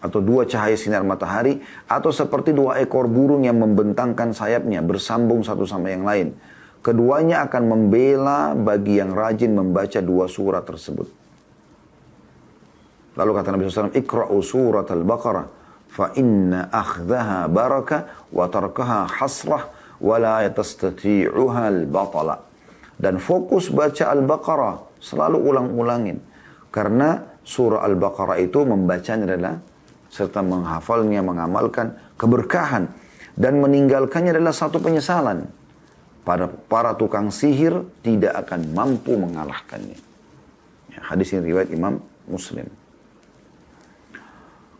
Speaker 1: atau dua cahaya sinar matahari atau seperti dua ekor burung yang membentangkan sayapnya bersambung satu sama yang lain. Keduanya akan membela bagi yang rajin membaca dua surat tersebut. Lalu kata Nabi SAW, Iqra'u surat Al-Baqarah, fa inna akhdaha barakah, wa tarkaha hasrah, wa la yatastati'uha al-batala. Dan fokus baca Al-Baqarah, selalu ulang-ulangin. Karena surah Al-Baqarah itu membacanya adalah, serta menghafalnya, mengamalkan keberkahan. Dan meninggalkannya adalah satu penyesalan. Para tukang sihir tidak akan mampu mengalahkannya. Ya, hadis ini riwayat Imam Muslim.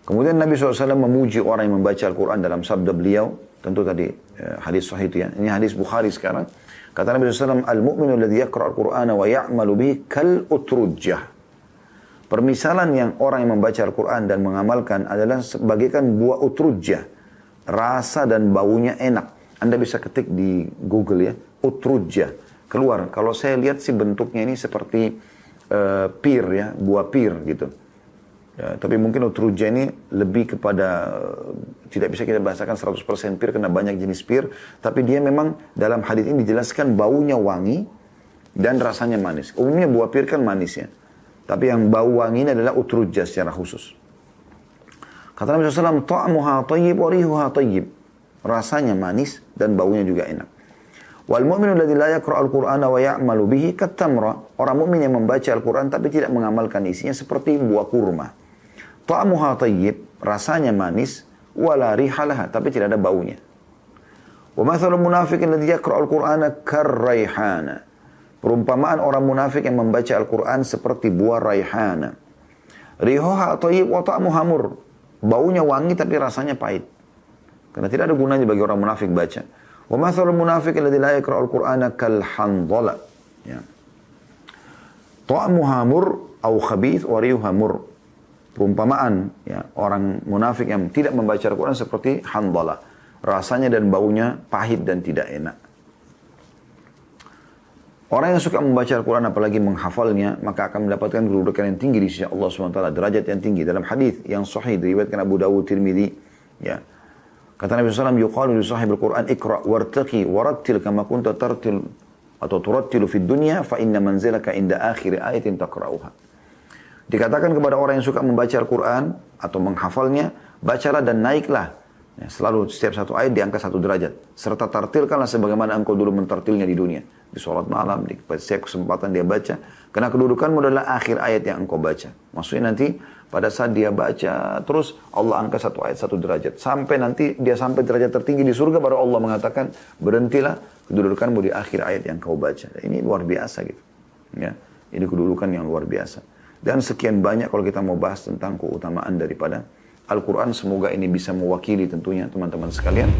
Speaker 1: Kemudian Nabi SAW memuji orang yang membaca Al-Quran dalam sabda beliau. Tentu tadi hadis sahih itu ya. Ini hadis Bukhari sekarang. Kata Nabi SAW, Al-mu'minu alladhi yaqra' al-Qur'ana wa ya'malu bihi kal utrujjah. Permisalan yang orang yang membaca Al-Quran dan mengamalkan adalah sebagaikan buah utrujjah. Rasa dan baunya enak. Anda bisa ketik di Google ya, utrujjah. Keluar. Kalau saya lihat sih bentuknya ini seperti pir ya, buah pir gitu. Ya, tapi mungkin utrujjah ini lebih kepada, tidak bisa kita bahasakan 100% pir karena banyak jenis pir. Tapi dia memang dalam hadis ini dijelaskan baunya wangi dan rasanya manis. Umumnya buah pir kan manis ya. Tapi yang bau wangi ini adalah utrujjah secara khusus. Kata Nabi SAW, ta'muha tayyib wa rihuha tayyib. Rasanya manis dan baunya juga enak. Wal mu'minu alladhi la yaqra'u al-Qur'ana wa ya'malu bihi kat-tamra. Orang mukmin yang membaca Al-Qur'an tapi tidak mengamalkan isinya seperti buah kurma. Ta'muha tayyib, rasanya manis, wala rihalaha, tapi tidak ada baunya. Wa mathalul munafiqin alladhi yaqra'u al-Qur'ana kar-raihana. Perumpamaan orang munafik yang membaca Al-Qur'an seperti buah raihana. Rihuha tayyib wa ta'muha mur. Baunya wangi tapi rasanya pahit. Karena tidak ada gunanya bagi orang munafik baca. Wa mathalul munafiqin alladhi la yaqra'u al-Qur'ana kal handhala. Ya. Ta'muha mur au khabith wa rihuha mur. Perumpamaan ya, orang munafik yang tidak membaca Al-Quran seperti handhala. Rasanya dan baunya pahit dan tidak enak. Orang yang suka membaca Al-Quran apalagi menghafalnya, maka akan mendapatkan kedudukan yang tinggi di sisi Allah SWT, derajat yang tinggi. Dalam hadis yang sahih diriwayatkan Abu Dawud, Tirmidzi, ya. Kata Nabi SAW, yuqalu li sahibul Quran, ikra' wartaqi warattil kama kunta tartil atau turattilu fid dunya fa inna manzilaka inda akhir ayatin taqra'uha. Dikatakan kepada orang yang suka membaca Al-Quran atau menghafalnya, bacalah dan naiklah. Ya, selalu setiap satu ayat diangkat satu derajat. Serta tartilkanlah sebagaimana engkau dulu mentartilnya di dunia. Di sholat malam, di setiap kesempatan dia baca. Karena kedudukanmu adalah akhir ayat yang engkau baca. Maksudnya nanti pada saat dia baca, terus Allah angkat satu ayat satu derajat. Sampai nanti dia sampai derajat tertinggi di surga, baru Allah mengatakan, berhentilah kedudukanmu di akhir ayat yang kau baca. Ini luar biasa gitu. Ya, ini kedudukan yang luar biasa. Dan sekian banyak kalau kita mau bahas tentang keutamaan daripada Al-Quran. Semoga ini bisa mewakili tentunya teman-teman sekalian.